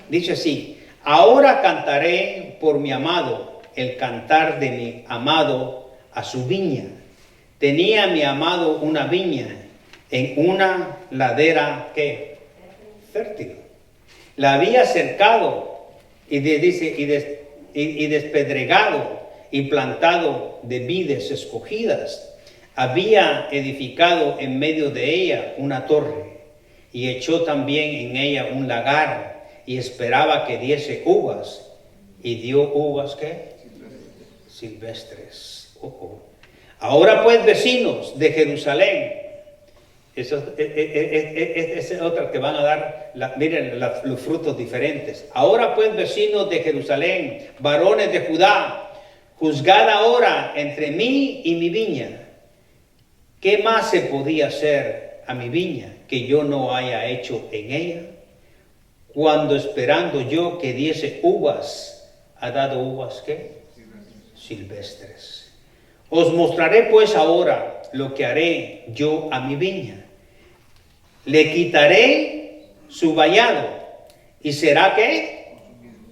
Dice así: ahora cantaré por mi amado, el cantar de mi amado a su viña. Tenía mi amado una viña en una ladera que fértil. La había cercado y despedregado y plantado de vides escogidas. Había edificado en medio de ella una torre y echó también en ella un lagar y esperaba que diese uvas y dio uvas ¿qué? Silvestres. Ahora pues, vecinos de Jerusalén, esa es otra que van a dar, miren los frutos diferentes. Ahora pues, vecinos de Jerusalén, varones de Judá, juzgad ahora entre mí y mi viña. ¿Qué más se podía hacer a mi viña que yo no haya hecho en ella? Cuando esperando yo que diese uvas, ¿ha dado uvas qué? Silvestres. Os mostraré pues ahora lo que haré yo a mi viña. Le quitaré su vallado y será ¿qué?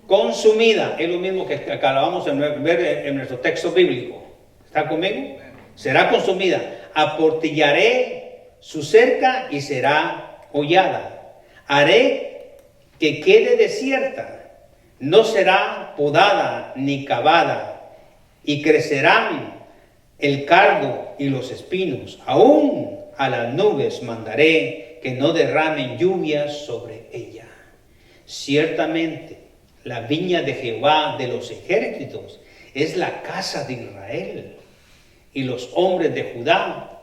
Consumida. Es lo mismo que acabamos de ver en nuestro texto bíblico. ¿Está conmigo? Será consumida. Aportillaré su cerca y será hollada. Haré que quede desierta. No será podada ni cavada. Y crecerán el cardo y los espinos. Aún a las nubes mandaré que no derramen lluvias sobre ella. Ciertamente, la viña de Jehová de los ejércitos es la casa de Israel, y los hombres de Judá,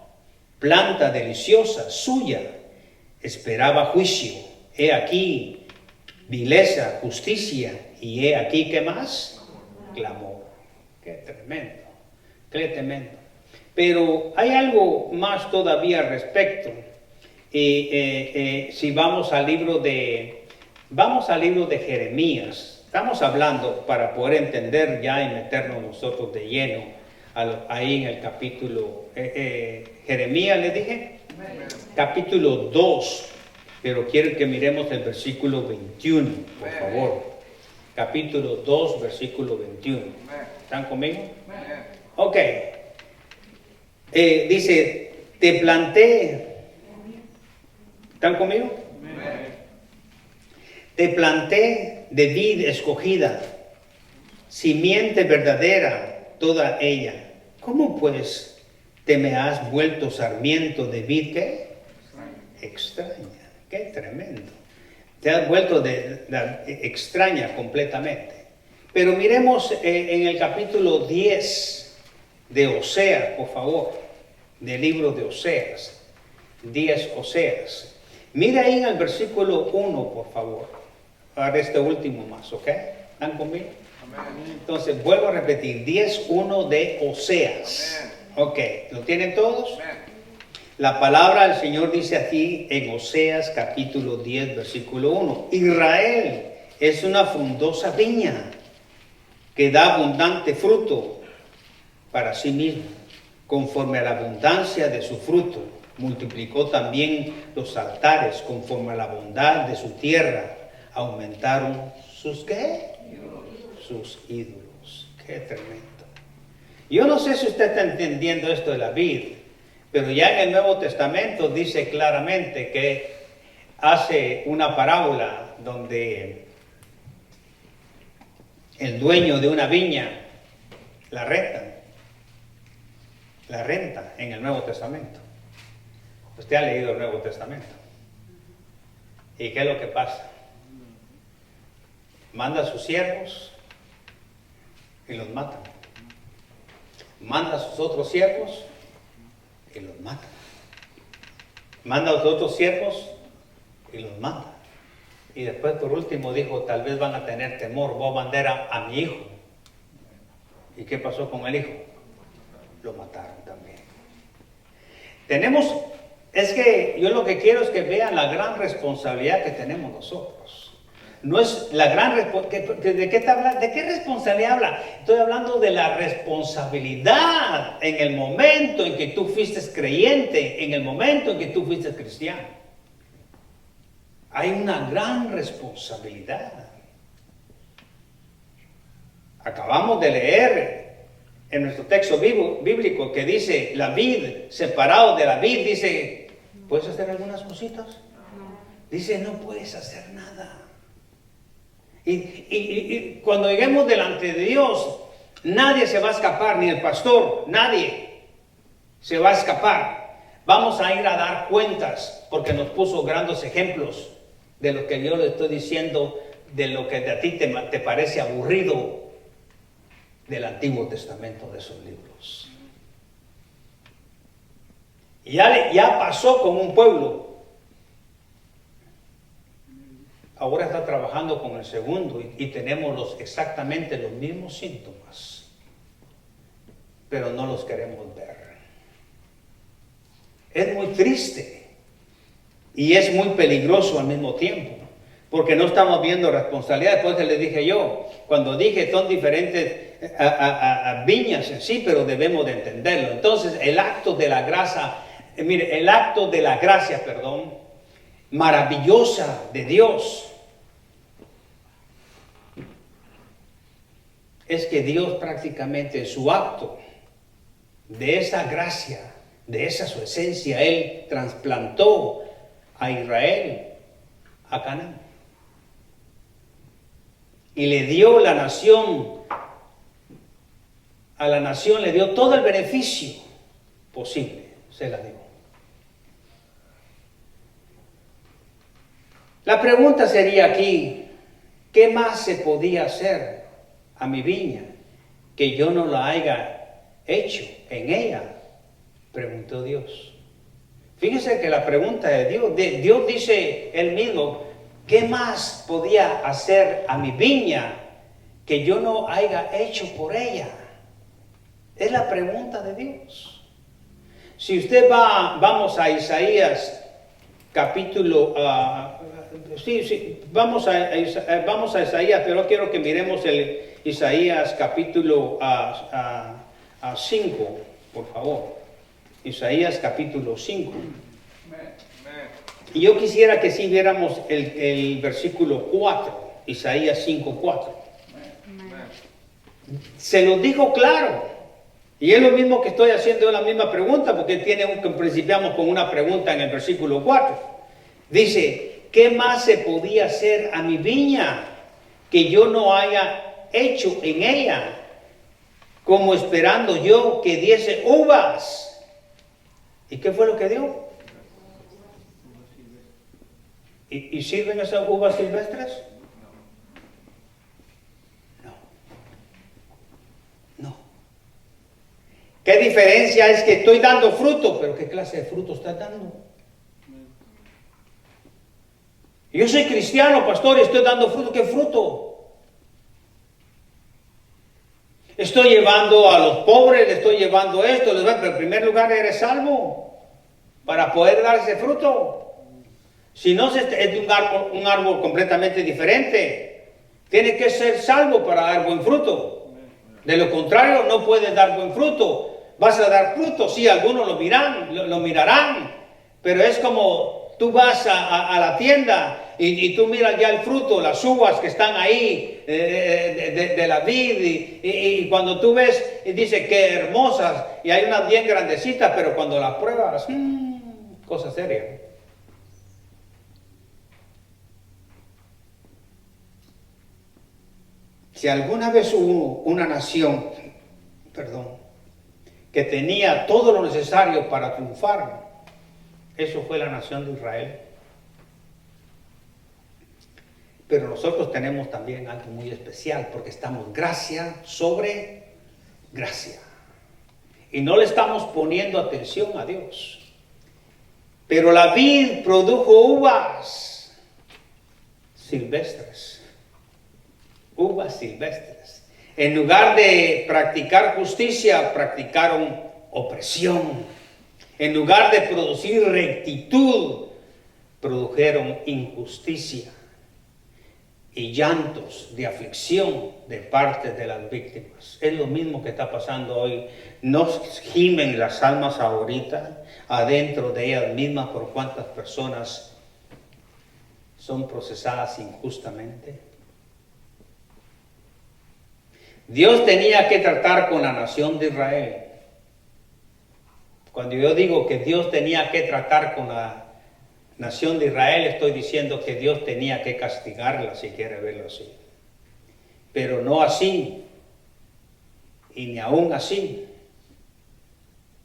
planta deliciosa suya, esperaba juicio. He aquí vileza, justicia, y he aquí, ¿qué más? Clamor. Qué tremendo, qué tremendo. Pero hay algo más todavía al respecto. Si vamos al libro de Jeremías, estamos hablando para poder entender ya y meternos nosotros de lleno ahí en el capítulo Jeremías, les dije, capítulo 2, pero quiero que miremos el versículo 21, por favor. Capítulo 2, versículo 21. ¿Están conmigo? Ok. Dice, te planté. ¿Están conmigo? Te planté de vid escogida, simiente verdadera, toda ella. ¿Cómo pues te me has vuelto sarmiento de vid? ¿Qué? Extraña. Qué tremendo. Se ha vuelto extraña completamente. Pero miremos en el capítulo 10 de Oseas, por favor, del libro de Oseas. 10 Oseas. Mira ahí en el versículo 1, por favor. Ahora este último más, ¿ok? ¿Están conmigo? Amén. Entonces, vuelvo a repetir, 10:1 de Oseas. Amén. Ok, ¿lo tienen todos? Amén. La palabra del Señor dice aquí en Oseas capítulo 10, versículo 1. Israel es una frondosa viña que da abundante fruto para sí mismo. Conforme a la abundancia de su fruto, multiplicó también los altares. Conforme a la bondad de su tierra, aumentaron sus ¿qué? Sus ídolos. Qué tremendo. Yo no sé si usted está entendiendo esto de la vid, pero ya en el Nuevo Testamento dice claramente que hace una parábola donde el dueño de una viña la renta en el Nuevo Testamento. Usted ha leído el Nuevo Testamento. ¿Y qué es lo que pasa? Manda a sus siervos y los matan. Manda a sus otros siervos y los mata. Manda a los otros siervos y los mata. Y después por último dijo, tal vez van a tener temor, voy a mandar a mi hijo. ¿Y qué pasó con el hijo? Lo mataron también. Es que yo lo que quiero es que vean la gran responsabilidad que tenemos nosotros. No es la gran responsabilidad. ¿De qué está hablando? ¿De qué responsabilidad habla? Estoy hablando de la responsabilidad en el momento en que tú fuiste creyente, en el momento en que tú fuiste cristiano. Hay una gran responsabilidad. Acabamos de leer en nuestro texto bíblico que dice la vid, separado de la vid, dice, ¿puedes hacer algunas cositas? No. Dice, no puedes hacer nada. Y cuando lleguemos delante de Dios, nadie se va a escapar, ni el pastor, nadie se va a escapar. Vamos a ir a dar cuentas, porque nos puso grandes ejemplos de lo que yo le estoy diciendo, de lo que a ti te parece aburrido del Antiguo Testamento, de esos libros. Y ya pasó con un pueblo. Ahora está trabajando con el segundo y tenemos exactamente los mismos síntomas, pero no los queremos ver. Es muy triste y es muy peligroso al mismo tiempo, porque no estamos viendo responsabilidad. Después les dije yo, cuando dije son diferentes viñas en sí, pero debemos de entenderlo. Entonces el acto de la gracia, maravillosa de Dios, es que Dios prácticamente en su acto de esa gracia, de esa su esencia, Él trasplantó a Israel a Canaán. Y le dio a la nación le dio todo el beneficio posible, se la dio. La pregunta sería aquí, ¿qué más se podía hacer a mi viña que yo no la haya hecho en ella? Preguntó Dios. Fíjense que la pregunta de Dios dice él mismo, ¿qué más podía hacer a mi viña que yo no haya hecho por ella? Es la pregunta de Dios. Si usted vamos a Isaías capítulo, vamos a Isaías, pero quiero que miremos el Isaías capítulo 5, por favor. Isaías capítulo 5. Y yo quisiera que sí viéramos el versículo 4, Isaías 5, 4. Se lo dijo claro. Y es lo mismo que estoy haciendo, es la misma pregunta, porque principiamos con una pregunta en el versículo 4. Dice, ¿qué más se podía hacer a mi viña que yo no haya hecho en ella? Como esperando yo que diese uvas. ¿Y qué fue lo que dio? ¿Y sirven esas uvas silvestres? No. ¿Qué diferencia es que estoy dando fruto? Pero ¿qué clase de fruto estás dando? Yo soy cristiano, pastor, y estoy dando fruto. ¿Qué fruto? Estoy llevando a los pobres, le estoy llevando esto, pero en primer lugar eres salvo para poder dar ese fruto. Si no, es de un árbol completamente diferente. Tiene que ser salvo para dar buen fruto. De lo contrario, no puedes dar buen fruto. Vas a dar fruto, sí, algunos lo mirarán, pero es como tú vas a la tienda y tú miras ya el fruto, las uvas que están ahí de la vid, y cuando tú ves y dices que hermosas, y hay unas bien grandecitas, pero cuando las pruebas, cosa seria. Si alguna vez hubo una nación, que tenía todo lo necesario para triunfar, eso fue la nación de Israel. Pero nosotros tenemos también algo muy especial, porque estamos gracia sobre gracia. Y no le estamos poniendo atención a Dios. Pero la vid produjo uvas silvestres. Uvas silvestres. En lugar de practicar justicia, practicaron opresión. En lugar de producir rectitud, produjeron injusticia y llantos de aflicción de parte de las víctimas. Es lo mismo que está pasando hoy. ¿No gimen las almas ahorita adentro de ellas mismas por cuántas personas son procesadas injustamente? Dios tenía que tratar con la nación de Israel. Cuando yo digo que Dios tenía que tratar con la nación de Israel, estoy diciendo que Dios tenía que castigarla, si quiere verlo así. Pero no así, y ni aún así,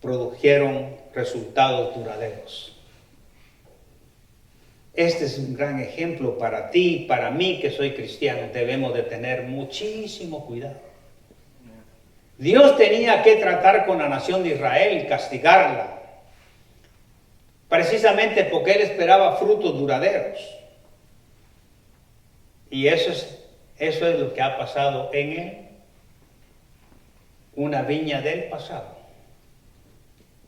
produjeron resultados duraderos. Este es un gran ejemplo para ti y para mí, que soy cristiano. Debemos de tener muchísimo cuidado. Dios tenía que tratar con la nación de Israel y castigarla, precisamente porque Él esperaba frutos duraderos. Y eso es lo que ha pasado en él, una viña del pasado,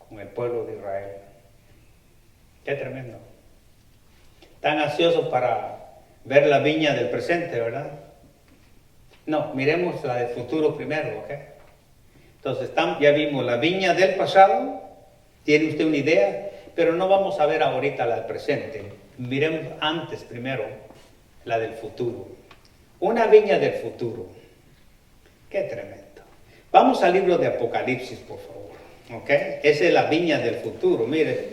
con el pueblo de Israel. Qué tremendo. Tan ansiosos para ver la viña del presente, ¿verdad? No, miremos la del futuro primero, ¿ok? Entonces, ya vimos la viña del pasado, tiene usted una idea, pero no vamos a ver ahorita la del presente. Miremos antes primero la del futuro. Una viña del futuro. Qué tremendo. Vamos al libro de Apocalipsis, por favor. ¿Ok? Esa es la viña del futuro, mire.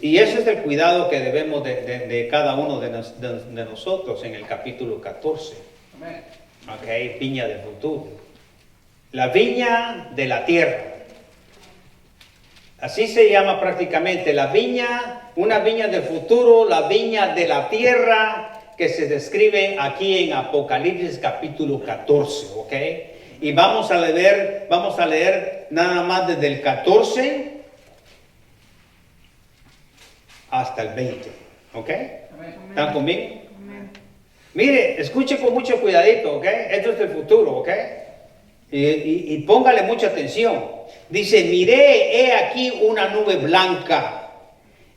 Y ese es el cuidado que debemos de cada uno de nosotros en el capítulo 14. Amén. ¿Ok? Viña del futuro. La viña de la tierra. Así se llama prácticamente la viña, una viña del futuro, la viña de la tierra, que se describe aquí en Apocalipsis capítulo 14, ¿ok? Y vamos a leer nada más desde el 14 hasta el 20, ¿ok? ¿Están conmigo? Amén. Mire, escuche con mucho cuidadito, ¿ok? Esto es el futuro, ¿ok? Y póngale mucha atención. Dice, miré, he aquí una nube blanca,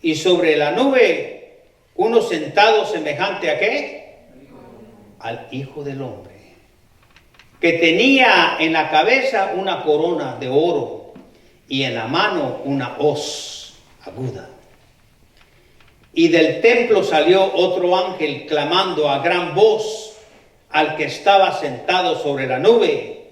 y sobre la nube uno sentado semejante ¿a qué? Al Hijo del Hombre, que tenía en la cabeza una corona de oro y en la mano una hoz aguda. Y del templo salió otro ángel clamando a gran voz al que estaba sentado sobre la nube: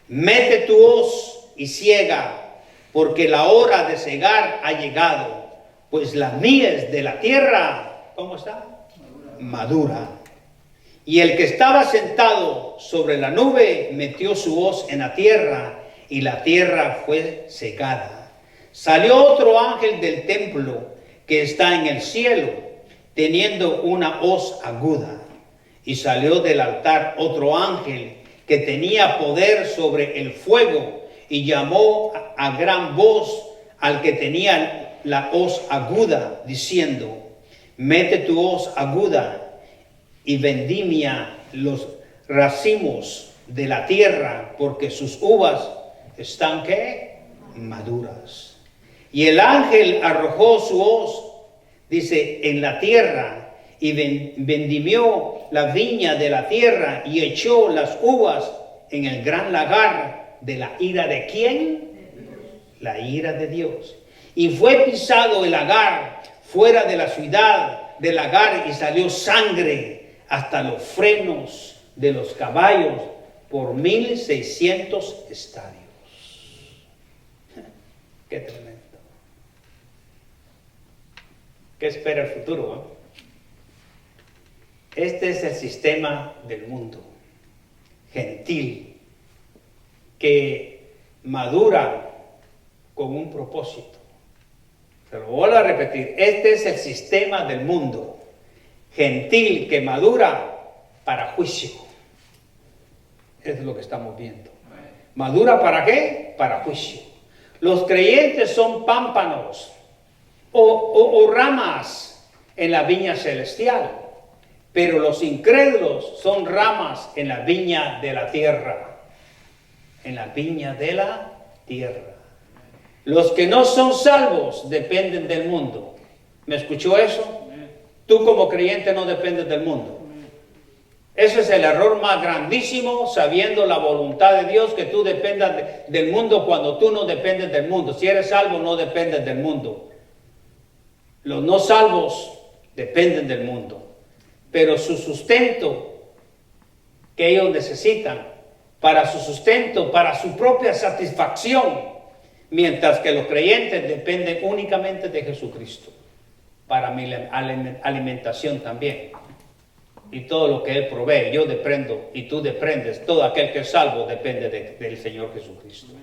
mete tu hoz y ciega, porque la hora de cegar ha llegado, pues la mies de la tierra, ¿cómo está? Madura. Y el que estaba sentado sobre la nube metió su hoz en la tierra, y la tierra fue secada. Salió otro ángel del templo que está en el cielo, teniendo una hoz aguda. Y salió del altar otro ángel que tenía poder sobre el fuego, y llamó a gran voz al que tenía la hoz aguda, diciendo: mete tu hoz aguda y vendimia los racimos de la tierra, porque sus uvas están ¿qué? Maduras. Y el ángel arrojó su hoz, dice, en la tierra, y vendimió la viña de la tierra, y echó las uvas en el gran lagar de la ira de ¿quién? La ira de Dios. Y fue pisado el lagar fuera de la ciudad del lagar, y salió sangre hasta los frenos de los caballos por 1600 estadios. Qué tremendo. ¿Qué espera el futuro? Este es el sistema del mundo gentil que madura con un propósito. Se lo voy a repetir. Este es el sistema del mundo gentil que madura para juicio. Eso es lo que estamos viendo. ¿Madura para qué? Para juicio. Los creyentes son pámpanos o ramas en la viña celestial, pero los incrédulos son ramas en la viña de la tierra. En la viña de la tierra. Los que no son salvos dependen del mundo. ¿Me escuchó eso? Tú como creyente no dependes del mundo. Ese es el error más grandísimo, sabiendo la voluntad de Dios, que tú dependas del mundo cuando tú no dependes del mundo. Si eres salvo, no dependes del mundo. Los no salvos dependen del mundo. Pero su sustento que ellos necesitan, para su sustento, para su propia satisfacción, mientras que los creyentes dependen únicamente de Jesucristo, para mi alimentación también. Y todo lo que Él provee, yo dependo y tú dependes. Todo aquel que es salvo depende del Señor Jesucristo.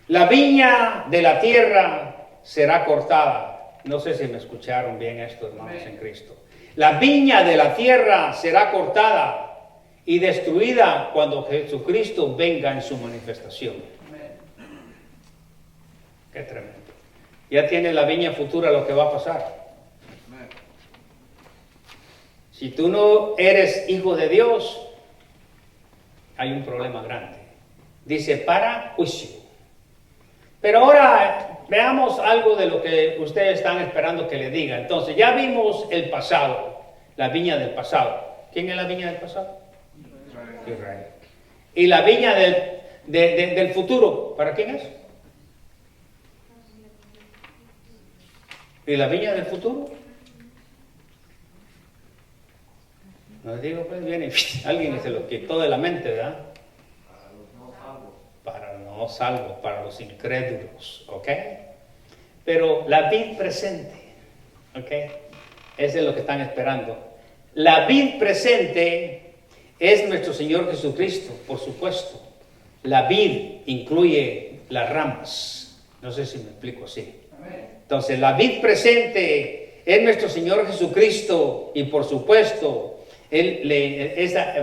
La viña de la tierra será cortada. No sé si me escucharon bien esto, hermanos en Cristo. La viña de la tierra será cortada y destruida cuando Jesucristo venga en su manifestación. Qué tremendo. Ya tiene la viña futura lo que va a pasar. Si tú no eres hijo de Dios, hay un problema grande. Dice, para juicio. Pero ahora veamos algo de lo que ustedes están esperando que le diga. Entonces, ya vimos el pasado, la viña del pasado. ¿Quién es la viña del pasado? Israel. ¿Y la viña del futuro? ¿Para quién es? ¿Y la viña del futuro? No digo, pues viene alguien y se lo quitó de la mente, ¿verdad? Para los no salvos, para los incrédulos, ¿ok? Pero la vid presente, ¿ok? Eso es lo que están esperando. La vid presente es nuestro Señor Jesucristo, por supuesto. La vid incluye las ramas. No sé si me explico así. Entonces, la vid presente es nuestro Señor Jesucristo y, por supuesto, Él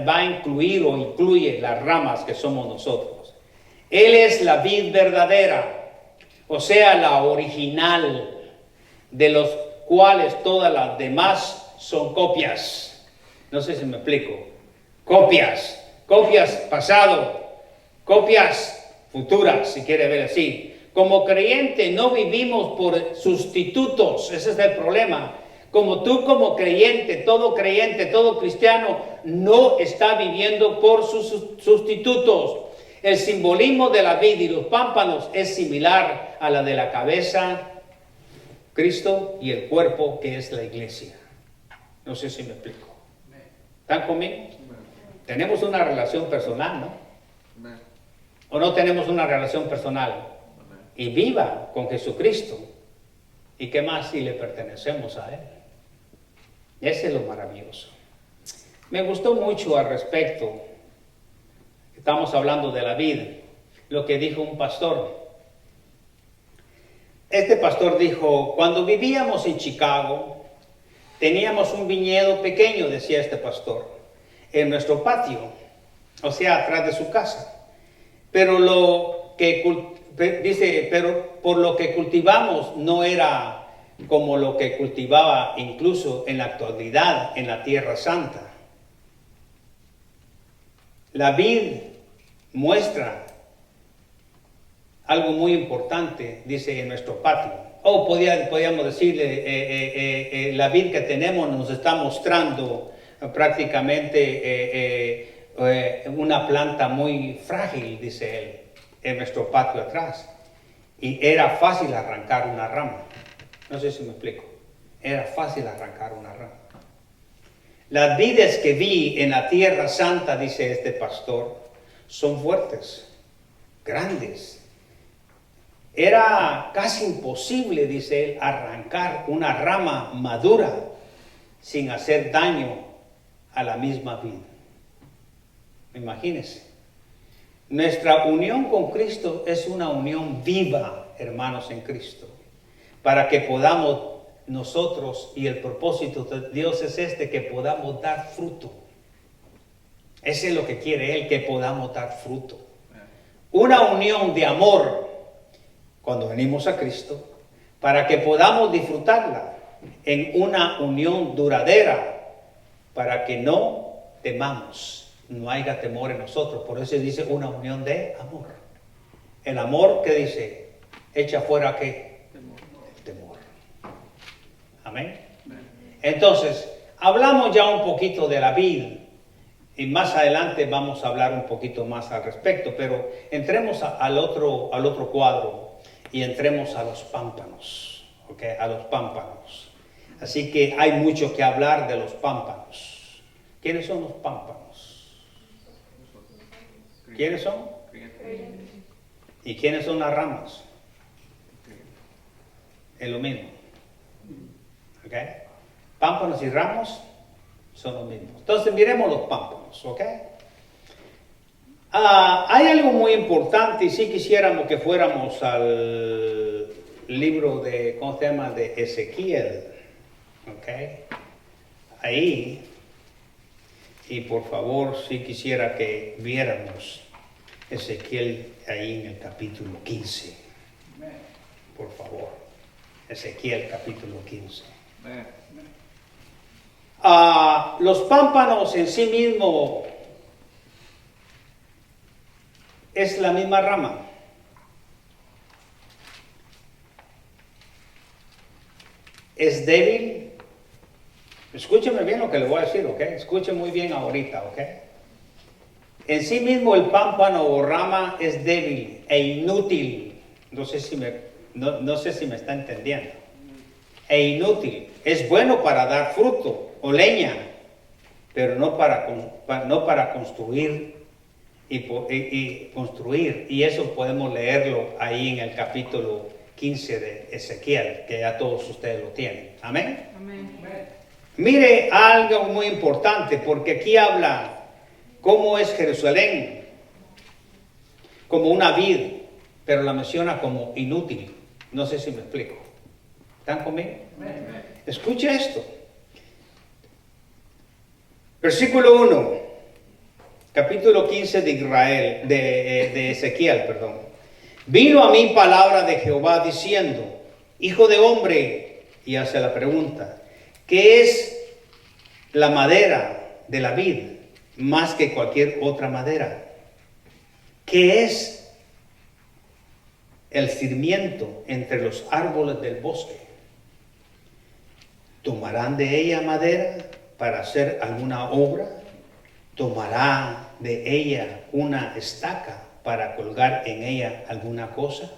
va a incluir o incluye las ramas que somos nosotros. Él es la vid verdadera, o sea, la original, de los cuales todas las demás son copias. No sé si me explico. Copias pasado, copias futuras, si quiere ver así. Como creyente no vivimos por sustitutos, ese es el problema. Como tú como creyente, todo cristiano no está viviendo por sus sustitutos. El simbolismo de la vid y los pámpanos es similar a la de la cabeza, Cristo, y el cuerpo, que es la iglesia. No sé si me explico. ¿Están conmigo? Tenemos una relación personal, ¿no? ¿O no tenemos una relación personal? Y viva con Jesucristo. ¿Y qué más si le pertenecemos a Él? Ese es lo maravilloso. Me gustó mucho al respecto. Estamos hablando de la vida. Lo que dijo un pastor. este pastor dijo, cuando vivíamos en Chicago, teníamos un viñedo pequeño, decía este pastor, en nuestro patio, o sea, atrás de su casa. Pero pero por lo que cultivamos no era como lo que cultivaba incluso en la actualidad en la Tierra Santa. La vid muestra algo muy importante, dice, en nuestro patio. O podríamos decirle, la vid que tenemos nos está mostrando prácticamente una planta muy frágil, dice él, en nuestro patio atrás. Y era fácil arrancar una rama. No sé si me explico. Era fácil arrancar una rama. Las vides que vi en la Tierra Santa, dice este pastor, son fuertes, grandes. Era casi imposible, dice él, arrancar una rama madura sin hacer daño a la misma vid. Imagínense. Nuestra unión con Cristo es una unión viva, hermanos en Cristo, para que podamos nosotros, y el propósito de Dios es que podamos dar fruto. Ese es lo que quiere Él, que podamos dar fruto. Una unión de amor cuando venimos a Cristo, para que podamos disfrutarla en una unión duradera, para que no temamos, no haya temor en nosotros. Por eso dice una unión de amor. El amor que dice, echa fuera ¿qué? El temor. Amén. Entonces, hablamos ya un poquito de la vid, y más adelante vamos a hablar un poquito más al respecto, pero entremos al otro cuadro y entremos a los pámpanos, ¿ok? A los pámpanos. Así que hay mucho que hablar de los pámpanos. ¿Quiénes son los pámpanos? ¿Quiénes son? ¿Y quiénes son las ramas? Es lo mismo. ¿Ok? Pámpanos y ramos son lo mismo. Entonces miremos los pámpanos, ¿ok? Hay algo muy importante, y sí quisiéramos que fuéramos al libro de, ¿cómo se llama? De Ezequiel, ¿ok? Ahí, y por favor, sí quisiera que viéramos Ezequiel ahí en el capítulo 15, por favor. Ezequiel capítulo 15. Los pámpanos en sí mismos es la misma rama. Es débil. Escúcheme bien lo que le voy a decir, ¿ok? Escuche muy bien ahorita, ¿ok? En sí mismo el pámpano o rama es débil e inútil. No sé si me está entendiendo. E inútil. Es bueno para dar fruto o leña, pero no para construir y construir. Y eso podemos leerlo ahí en el capítulo 15 de Ezequiel, que ya todos ustedes lo tienen. Amén. Amén. Mire algo muy importante, porque aquí habla cómo es Jerusalén, como una vid, pero la menciona como inútil. No sé si me explico. ¿Están conmigo? Amén. Escuche esto. Versículo 1, capítulo 15 de Israel, de Ezequiel, perdón. Vino a mí palabra de Jehová diciendo, hijo de hombre, y hace la pregunta, ¿qué es la madera de la vid más que cualquier otra madera? ¿Qué es el sarmiento entre los árboles del bosque? ¿Tomarán de ella madera para hacer alguna obra? ¿Tomará de ella una estaca para colgar en ella alguna cosa?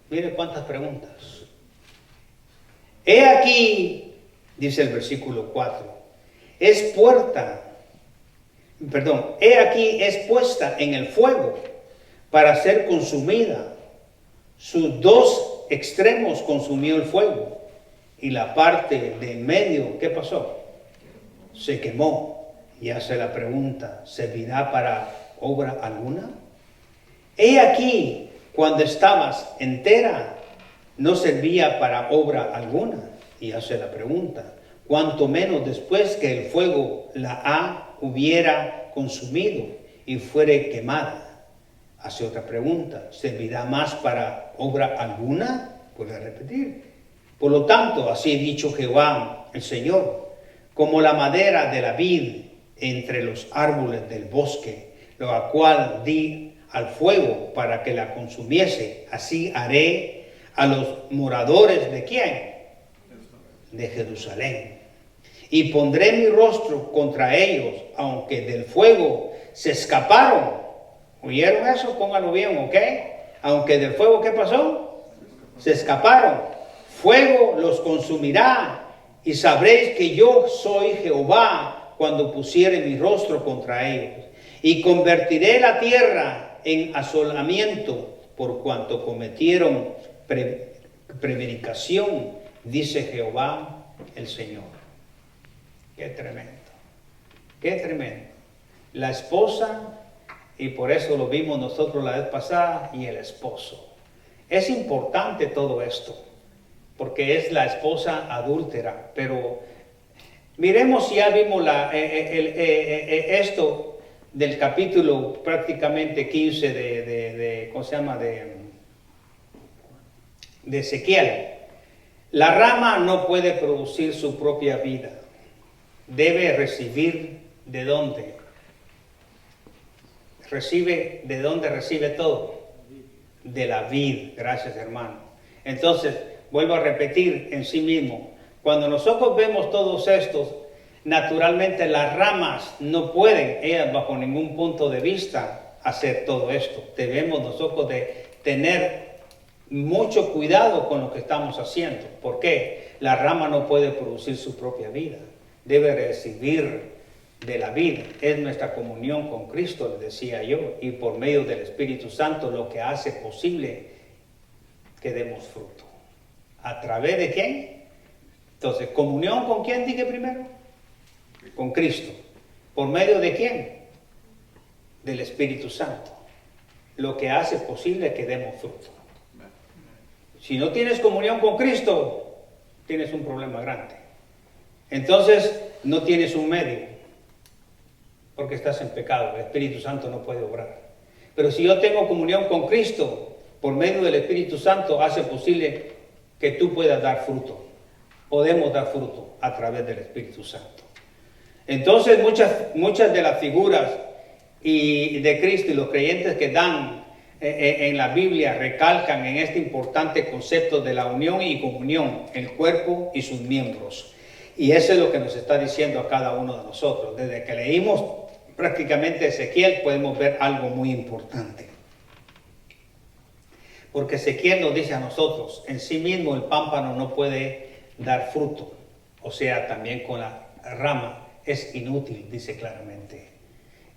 Mire cuántas preguntas. He aquí, dice el versículo 4, he aquí es puesta en el fuego para ser consumida. Sus dos extremos consumió el fuego, y la parte de en medio, ¿qué pasó? Se quemó. Y hace la pregunta, ¿servirá para obra alguna? He aquí, cuando estabas entera, no servía para obra alguna. Y hace la pregunta, cuanto menos después que el fuego la hubiera consumido y fuere quemada. Hace otra pregunta, ¿servirá más para obra alguna? Vuelve a repetir. Por lo tanto, así ha dicho Jehová, el Señor, como la madera de la vid entre los árboles del bosque, lo cual di al fuego para que la consumiese, así haré a los moradores ¿de quién? De Jerusalén. Y pondré mi rostro contra ellos, aunque del fuego se escaparon. ¿Oyeron eso? Pónganlo bien, ¿ok? Aunque del fuego, ¿qué pasó? Se escaparon. Fuego los consumirá, y sabréis que yo soy Jehová cuando pusiere mi rostro contra ellos. Y convertiré la tierra en asolamiento por cuanto cometieron prevaricación, dice Jehová el Señor. Qué tremendo, qué tremendo. La esposa, y por eso lo vimos nosotros la vez pasada, y el esposo. Es importante todo esto, porque es la esposa adúltera, pero miremos, ya vimos esto del capítulo prácticamente 15 de ¿cómo se llama? De Ezequiel. La rama no puede producir su propia vida. Debe recibir ¿de dónde? ¿De dónde recibe todo? De la vid. Gracias, hermano. Entonces, vuelvo a repetir en sí mismo. Cuando nosotros vemos todos estos, naturalmente las ramas no pueden, ellas bajo ningún punto de vista, hacer todo esto. Debemos nosotros de tener mucho cuidado con lo que estamos haciendo. ¿Por qué? La rama no puede producir su propia vida. Debe recibir de la vida. Es nuestra comunión con Cristo, les decía yo, y por medio del Espíritu Santo lo que hace posible que demos fruto. ¿A través de quién? Entonces, ¿comunión con quién dije primero? Con Cristo. ¿Por medio de quién? Del Espíritu Santo. Lo que hace posible que demos fruto. Si no tienes comunión con Cristo, tienes un problema grande. Entonces, no tienes un medio, porque estás en pecado. El Espíritu Santo no puede obrar. Pero si yo tengo comunión con Cristo, por medio del Espíritu Santo, hace posible que tú puedas dar fruto. Podemos dar fruto a través del Espíritu Santo. Entonces, muchas de las figuras de Cristo y los creyentes que dan en la Biblia recalcan en este importante concepto de la unión y comunión, el cuerpo y sus miembros. Y eso es lo que nos está diciendo a cada uno de nosotros. Desde que leímos prácticamente Ezequiel podemos ver algo muy importante. Porque Ezequiel nos dice a nosotros, en sí mismo el pámpano no puede dar fruto. O sea, también con la rama es inútil, dice claramente.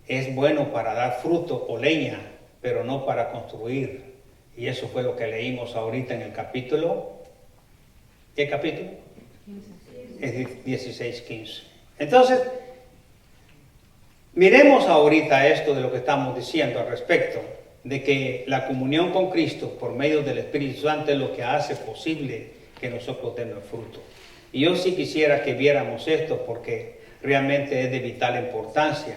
Es bueno para dar fruto o leña, pero no para construir. Y eso fue lo que leímos ahorita en el capítulo. ¿Qué capítulo? 16:15. Entonces, miremos ahorita esto de lo que estamos diciendo al respecto, de que la comunión con Cristo por medio del Espíritu Santo es lo que hace posible que nosotros demos fruto. Y yo sí quisiera que viéramos esto porque realmente es de vital importancia.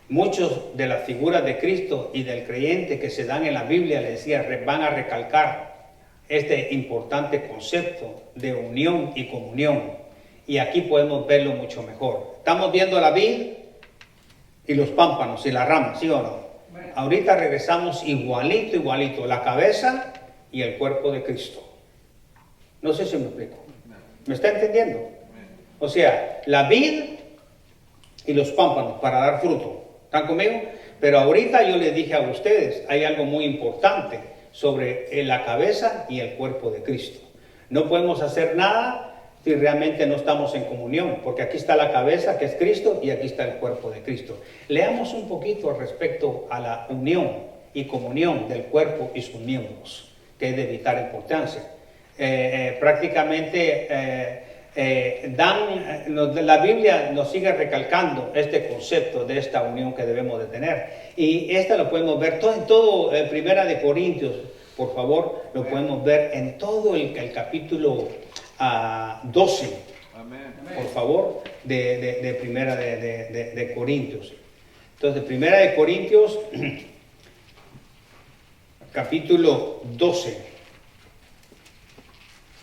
Muchos de las figuras de Cristo y del creyente que se dan en la Biblia, les decía, van a recalcar este importante concepto de unión y comunión. Y aquí podemos verlo mucho mejor. Estamos viendo la vid y los pámpanos y la rama, ¿sí o no? Bueno. Ahorita regresamos igualito, la cabeza y el cuerpo de Cristo. No sé si me explico. ¿Me está entendiendo? O sea, la vid y los pámpanos para dar fruto. ¿Están conmigo? Pero ahorita yo les dije a ustedes, hay algo muy importante sobre la cabeza y el cuerpo de Cristo. No podemos hacer nada si realmente no estamos en comunión, porque aquí está la cabeza, que es Cristo, y aquí está el cuerpo de Cristo. Leamos un poquito respecto a la unión y comunión del cuerpo y sus miembros, que es de vital importancia. La Biblia nos sigue recalcando este concepto de esta unión que debemos de tener. Y esta lo podemos ver todo en Primera de Corintios, por favor, lo podemos ver en todo el capítulo 12, por favor, de Primera de Corintios. Entonces, Primera de Corintios, capítulo 12.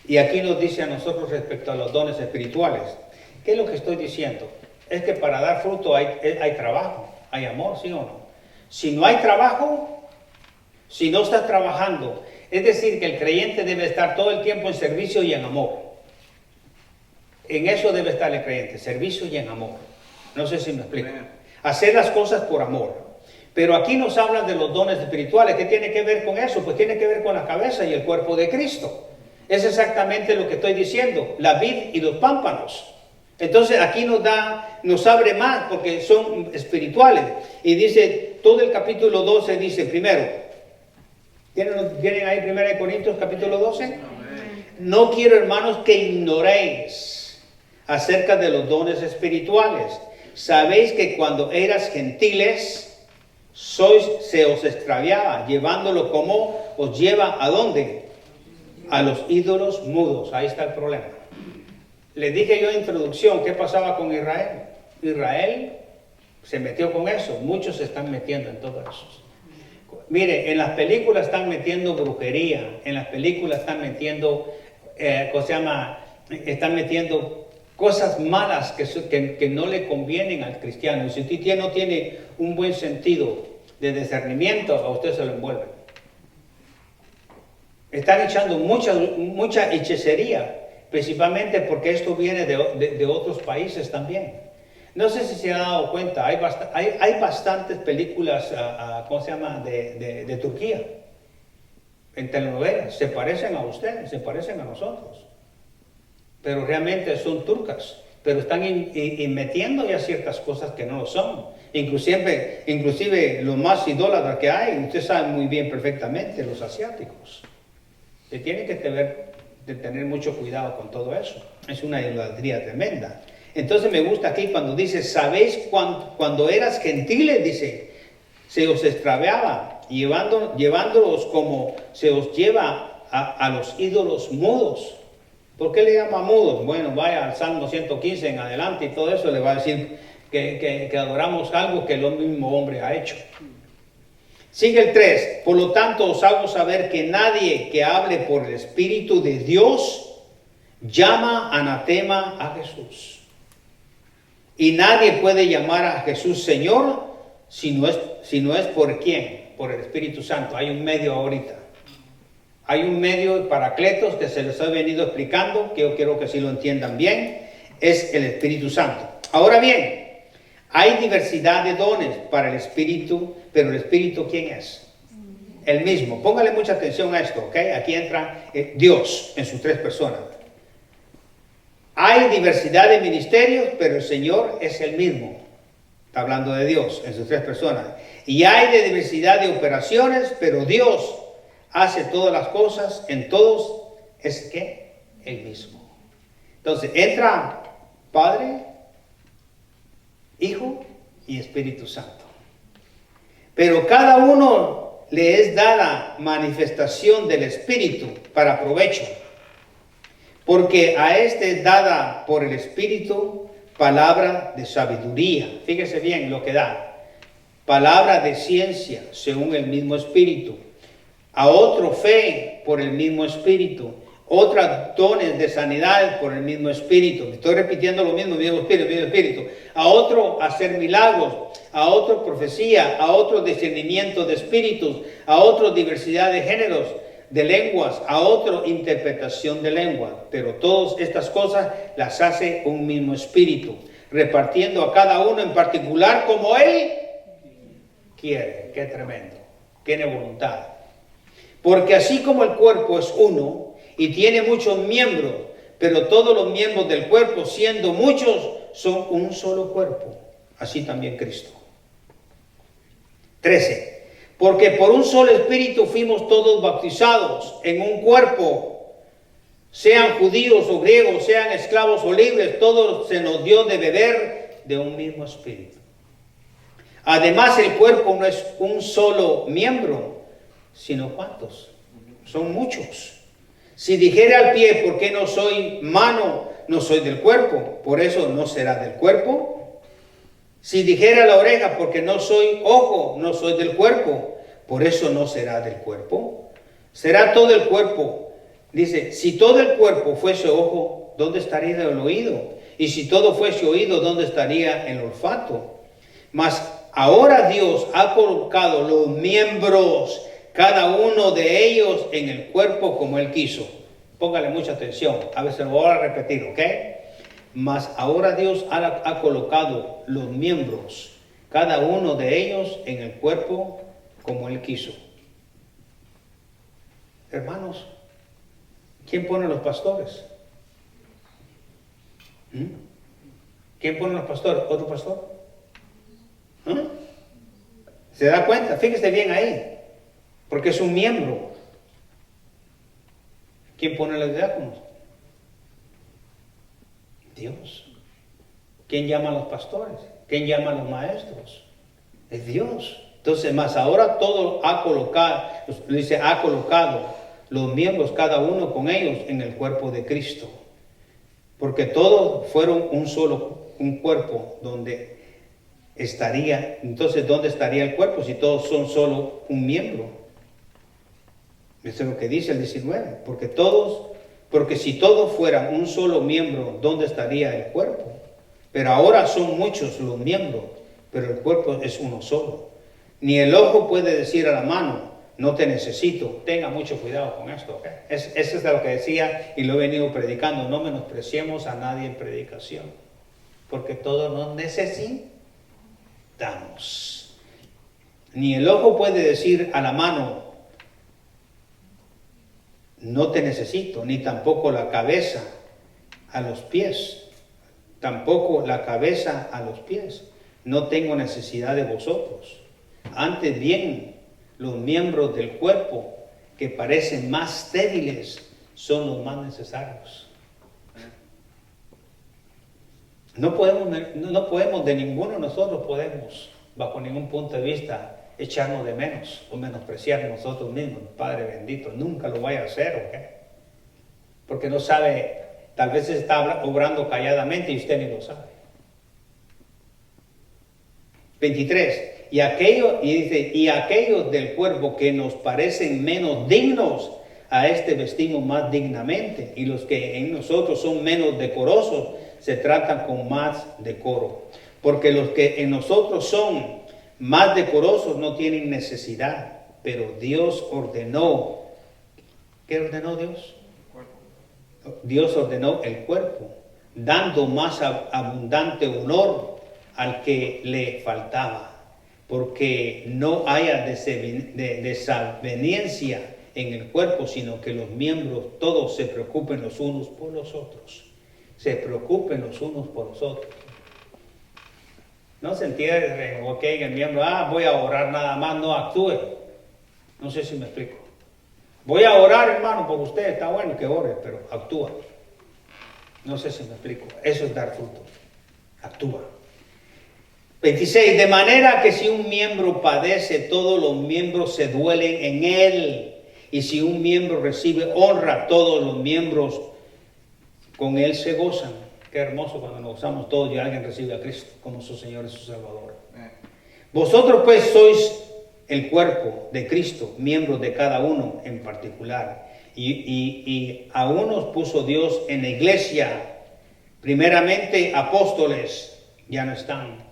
Y aquí nos dice a nosotros respecto a los dones espirituales. ¿Qué es lo que estoy diciendo? Es que para dar fruto hay trabajo, hay amor, ¿sí o no? Si no hay trabajo, si no estás trabajando, es decir, que el creyente debe estar todo el tiempo en servicio y en amor. En eso debe estar el creyente, servicio y en amor. No sé si me explico. Hacer las cosas por amor. Pero aquí nos hablan de los dones espirituales. ¿Qué tiene que ver con eso? Pues tiene que ver con la cabeza y el cuerpo de Cristo. Es exactamente lo que estoy diciendo, la vid y los pámpanos. Entonces aquí nos abre más porque son espirituales. Y dice, todo el capítulo 12 dice primero, ¿tienen ahí 1 Corintios capítulo 12? No quiero, hermanos, que ignoréis acerca de los dones espirituales. Sabéis que cuando eras gentiles, se os extraviaba, llevándolo como os lleva ¿a dónde? A los ídolos mudos. Ahí está el problema. Les dije yo en introducción qué pasaba con Israel. Israel se metió con eso. Muchos se están metiendo en todo eso. Mire, en las películas están metiendo brujería. En las películas están metiendo, están metiendo cosas malas que no le convienen al cristiano. Si usted no tiene un buen sentido de discernimiento, a usted se lo envuelve. Están echando mucha hechicería, principalmente porque esto viene de otros países también. No sé si se han dado cuenta, hay bastantes películas, de Turquía, en telenovelas, se parecen a ustedes, se parecen a nosotros, pero realmente son turcas, pero están metiendo ya ciertas cosas que no lo son. Inclusive los más idólatras que hay, usted sabe muy bien perfectamente, los asiáticos. Se tiene que tener mucho cuidado con todo eso. Es una idolatría tremenda. Entonces me gusta aquí cuando dice, ¿sabéis cuando eras gentiles? Dice, se os extraviaba, llevándolos como se os lleva a los ídolos mudos. ¿Por qué le llama mudos? Bueno, vaya al Salmo 115 en adelante y todo eso le va a decir que adoramos algo que el mismo hombre ha hecho. Sigue el 3. Por lo tanto, os hago saber que nadie que hable por el Espíritu de Dios llama anatema a Jesús. Y nadie puede llamar a Jesús Señor si no es por ¿quién? Por el Espíritu Santo. Hay un medio ahorita. Hay un medio paracletos que se les ha venido explicando, que yo quiero que sí lo entiendan bien. Es el Espíritu Santo. Ahora bien, hay diversidad de dones para el Espíritu, pero el Espíritu, ¿quién es? El mismo. Póngale mucha atención a esto, ¿ok? Aquí entra Dios en sus tres personas. Hay diversidad de ministerios, pero el Señor es el mismo. Está hablando de Dios en sus tres personas. Y hay de diversidad de operaciones, pero Dios hace todas las cosas, en todos es ¿qué? El mismo. Entonces entra Padre, Hijo y Espíritu Santo. Pero cada uno le es dada manifestación del Espíritu para provecho. Porque a este es dada por el Espíritu palabra de sabiduría. Fíjese bien lo que da. Palabra de ciencia según el mismo Espíritu. A otro fe por el mismo Espíritu. Otras dones de sanidad por el mismo Espíritu. Estoy repitiendo lo mismo, mismo Espíritu. A otro hacer milagros, a otro profecía, a otro discernimiento de espíritus, a otro diversidad de géneros, de lenguas, a otro interpretación de lenguas. Pero todas estas cosas las hace un mismo Espíritu, repartiendo a cada uno en particular como Él quiere. Qué tremendo. Tiene voluntad. Porque así como el cuerpo es uno, y tiene muchos miembros, pero todos los miembros del cuerpo, siendo muchos, son un solo cuerpo. Así también Cristo. 13. Porque por un solo Espíritu fuimos todos bautizados en un cuerpo, sean judíos o griegos, sean esclavos o libres, todos se nos dio de beber de un mismo Espíritu. Además, el cuerpo no es un solo miembro, sino ¿cuántos? son muchos. Si dijere al pie, ¿por qué no soy mano? No soy del cuerpo, por eso no será del cuerpo. Si dijere a la oreja, porque no soy ojo, no soy del cuerpo, por eso no será del cuerpo. Será todo el cuerpo. Dice, si todo el cuerpo fuese ojo, ¿dónde estaría el oído? Y si todo fuese oído, ¿dónde estaría el olfato? Mas ahora Dios ha colocado los miembros, cada uno de ellos, en el cuerpo como Él quiso. Póngale mucha atención, a veces lo voy a repetir, ¿ok? Mas ahora Dios ha colocado los miembros, cada uno de ellos, en el cuerpo como Él quiso. Hermanos, ¿quién pone los pastores? ¿Quién pone los pastores? ¿Otro pastor? ¿Se da cuenta? Fíjese bien ahí, porque es un miembro. ¿Quién pone los diáconos? Dios. ¿Quién llama a los pastores? ¿Quién llama a los maestros? Es Dios. Entonces, más ahora todo ha colocado los miembros, cada uno con ellos, en el cuerpo de Cristo. Porque todos fueron un cuerpo donde estaría. Entonces, ¿dónde estaría el cuerpo si todos son solo un miembro? Eso es lo que dice el 19. Porque si todos fueran un solo miembro, ¿dónde estaría el cuerpo? Pero ahora son muchos los miembros, pero el cuerpo es uno solo. Ni el ojo puede decir a la mano, no te necesito. Tenga mucho cuidado con esto, ¿ok? Eso es lo que decía y lo he venido predicando. No menospreciemos a nadie en predicación, porque todos nos necesitamos. Ni el ojo puede decir a la mano, no te necesito, ni tampoco la cabeza a los pies. Tampoco la cabeza a los pies. No tengo necesidad de vosotros. Antes bien, los miembros del cuerpo que parecen más débiles son los más necesarios. No podemos de ninguno de nosotros podemos, bajo ningún punto de vista, echarnos de menos o menospreciar a nosotros mismos. Padre bendito, nunca lo vaya a hacer, ¿ok? Porque no sabe, tal vez está obrando calladamente y usted ni lo sabe. 23. Y aquellos del cuerpo que nos parecen menos dignos, a este vestimos más dignamente, y los que en nosotros son menos decorosos, se tratan con más decoro. Porque los que en nosotros son más decorosos no tienen necesidad, pero Dios ordenó. ¿Qué ordenó Dios? Dios ordenó el cuerpo, dando más abundante honor al que le faltaba, porque no haya desaveniencia en el cuerpo, sino que los miembros todos se preocupen los unos por los otros. Se preocupen los unos por los otros. No se entiende, ok, el miembro, voy a orar nada más, no actúe. No sé si me explico. Voy a orar, hermano, por usted, está bueno que ore, pero actúa. No sé si me explico. Eso es dar fruto. Actúa. 26. De manera que si un miembro padece, todos los miembros se duelen en él. Y si un miembro recibe honra, todos los miembros con él se gozan. Qué hermoso cuando nos gozamos todos y alguien recibe a Cristo como su Señor y su Salvador. Vosotros pues sois el cuerpo de Cristo, miembros de cada uno en particular. Y a unos puso Dios en la iglesia, primeramente apóstoles, ya no están.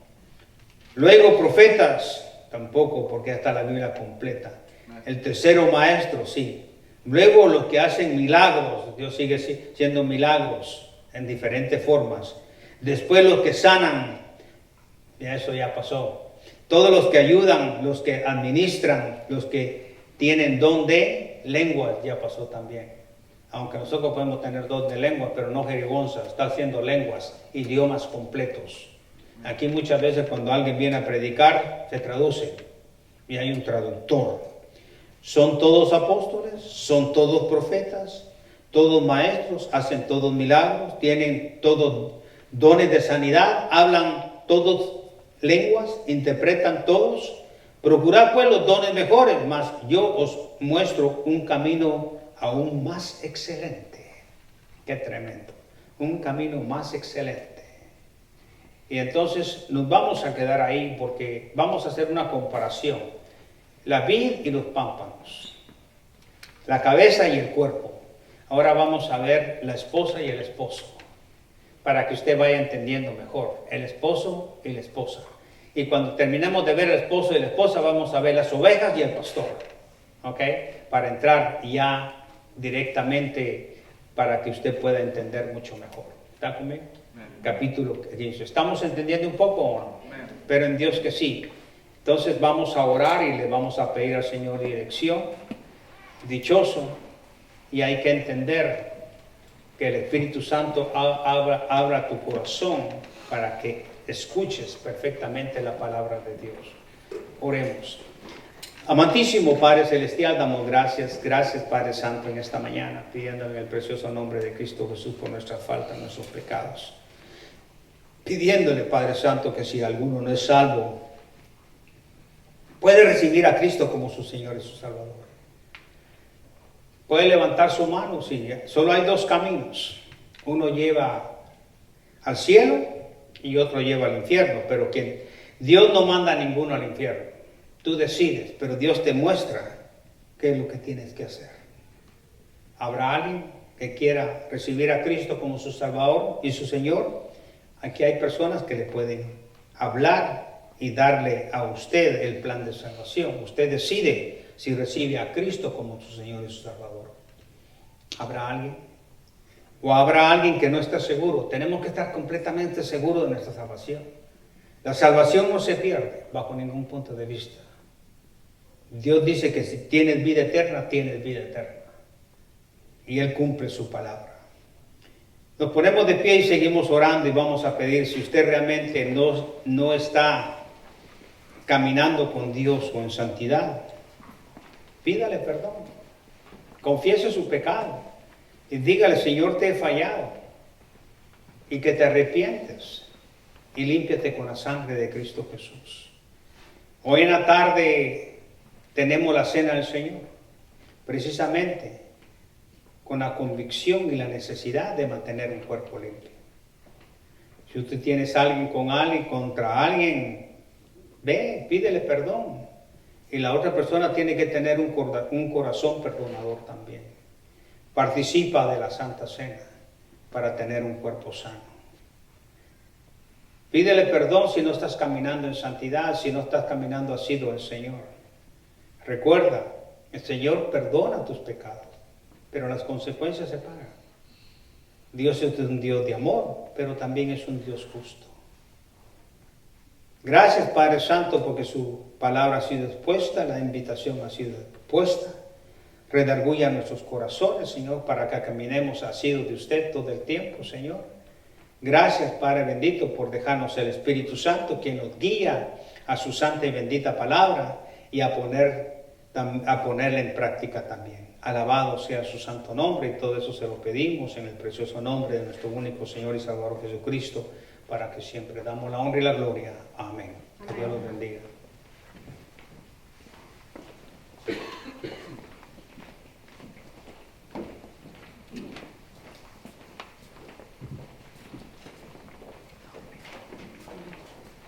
Luego profetas, tampoco, porque ya está la Biblia completa. El tercero maestro, sí. Luego los que hacen milagros, Dios sigue siendo milagros en diferentes formas. Después los que sanan, ya eso ya pasó. Todos los que ayudan, los que administran, los que tienen don de lenguas, ya pasó también. Aunque nosotros podemos tener don de lenguas, pero no jerigonzas, está haciendo lenguas, idiomas completos. Aquí muchas veces cuando alguien viene a predicar, se traduce y hay un traductor. Son todos apóstoles, son todos profetas, todos maestros, hacen todos milagros, tienen todos dones de sanidad, hablan todos lenguas, interpretan todos. Procurad pues los dones mejores, mas yo os muestro un camino aún más excelente. Qué tremendo. Un camino más excelente. Y entonces nos vamos a quedar ahí porque vamos a hacer una comparación. La vid y los pámpanos. La cabeza y el cuerpo. Ahora vamos a ver la esposa y el esposo. Para que usted vaya entendiendo mejor. El esposo y la esposa. Y cuando terminemos de ver el esposo y la esposa, vamos a ver las ovejas y el pastor. ¿Ok? Para entrar ya directamente para que usted pueda entender mucho mejor. ¿Está conmigo? Capítulo 15. ¿Estamos entendiendo un poco o no? Pero en Dios que sí. Entonces vamos a orar y le vamos a pedir al Señor dirección. Dichoso. Y hay que entender que el Espíritu Santo abra tu corazón para que escuches perfectamente la palabra de Dios. Oremos. Amantísimo Padre Celestial, damos gracias Padre Santo en esta mañana, pidiendo en el precioso nombre de Cristo Jesús por nuestras faltas, nuestros pecados. Pidiéndole, Padre Santo, que si alguno no es salvo, puede recibir a Cristo como su Señor y su Salvador. Puede levantar su mano, sí. Solo hay dos caminos. Uno lleva al cielo y otro lleva al infierno, pero Dios no manda a ninguno al infierno. Tú decides, pero Dios te muestra qué es lo que tienes que hacer. ¿Habrá alguien que quiera recibir a Cristo como su Salvador y su Señor? Aquí hay personas que le pueden hablar y darle a usted el plan de salvación. Usted decide si recibe a Cristo como su Señor y su Salvador. ¿Habrá alguien? ¿O habrá alguien que no está seguro? Tenemos que estar completamente seguros de nuestra salvación. La salvación no se pierde bajo ningún punto de vista. Dios dice que si tienes vida eterna, tienes vida eterna. Y Él cumple su palabra. Nos ponemos de pie y seguimos orando y vamos a pedir, si usted realmente no está caminando con Dios o en santidad, pídale perdón. Confiese su pecado y dígale, Señor, te he fallado, y que te arrepientes y límpiate con la sangre de Cristo Jesús. Hoy en la tarde tenemos la cena del Señor, precisamente con la convicción y la necesidad de mantener un cuerpo limpio. Si usted tiene alguien contra alguien, ve, pídele perdón. Y la otra persona tiene que tener un corazón perdonador también. Participa de la Santa Cena para tener un cuerpo sano. Pídele perdón si no estás caminando en santidad, si no estás caminando así del Señor. Recuerda, el Señor perdona tus pecados, pero las consecuencias se pagan. Dios es un Dios de amor, pero también es un Dios justo. Gracias, Padre Santo, porque su palabra ha sido expuesta, la invitación ha sido expuesta. Redarguya nuestros corazones, Señor, para que caminemos así de usted todo el tiempo, Señor. Gracias, Padre bendito, por dejarnos el Espíritu Santo, quien nos guía a su santa y bendita palabra y a ponerla en práctica también. Alabado sea su santo nombre, y todo eso se lo pedimos en el precioso nombre de nuestro único Señor y Salvador Jesucristo, para que siempre damos la honra y la gloria. Amén. Que Dios los bendiga.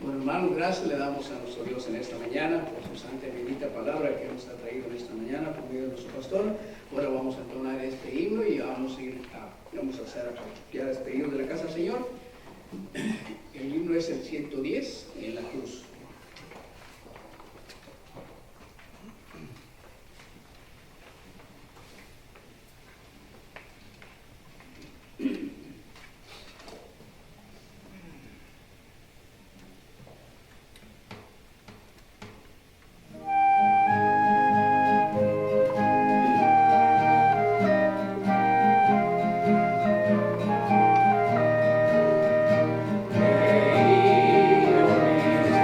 Bueno, hermanos, gracias le damos a nuestro Dios en esta mañana por su santa y bendita palabra que nos ha traído en esta mañana por medio de nuestro pastor. Ahora vamos a entonar este himno y vamos a hacer ya despedido de la casa del Señor. El himno es el 110, en la cruz. Hey,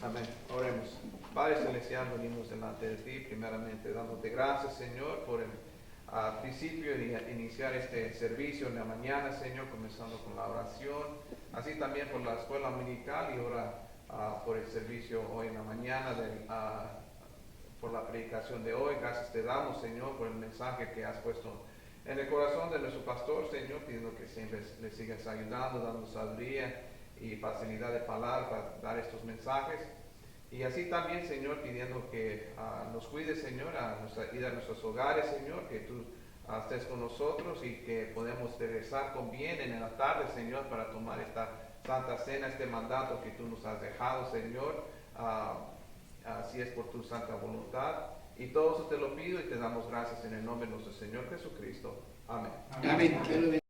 Amén. Oremos. Padre Celestial, venimos delante de ti, primeramente dándote gracias, Señor, por el principio de iniciar este servicio en la mañana, Señor, comenzando con la oración, así también por la escuela dominical y ahora por el servicio hoy en la mañana, por la predicación de hoy. Gracias te damos, Señor, por el mensaje que has puesto en el corazón de nuestro pastor, Señor, pidiendo que siempre le sigas ayudando, dando sabiduría y facilidad de palabra para dar estos mensajes. Y así también, Señor, pidiendo que nos cuides, Señor, a nuestra ida a nuestros hogares, Señor, que tú estés con nosotros y que podemos regresar con bien en la tarde, Señor, para tomar esta santa cena, este mandato que tú nos has dejado, Señor. Así es por tu santa voluntad. Y todo eso te lo pido y te damos gracias en el nombre de nuestro Señor Jesucristo. Amén. Amén.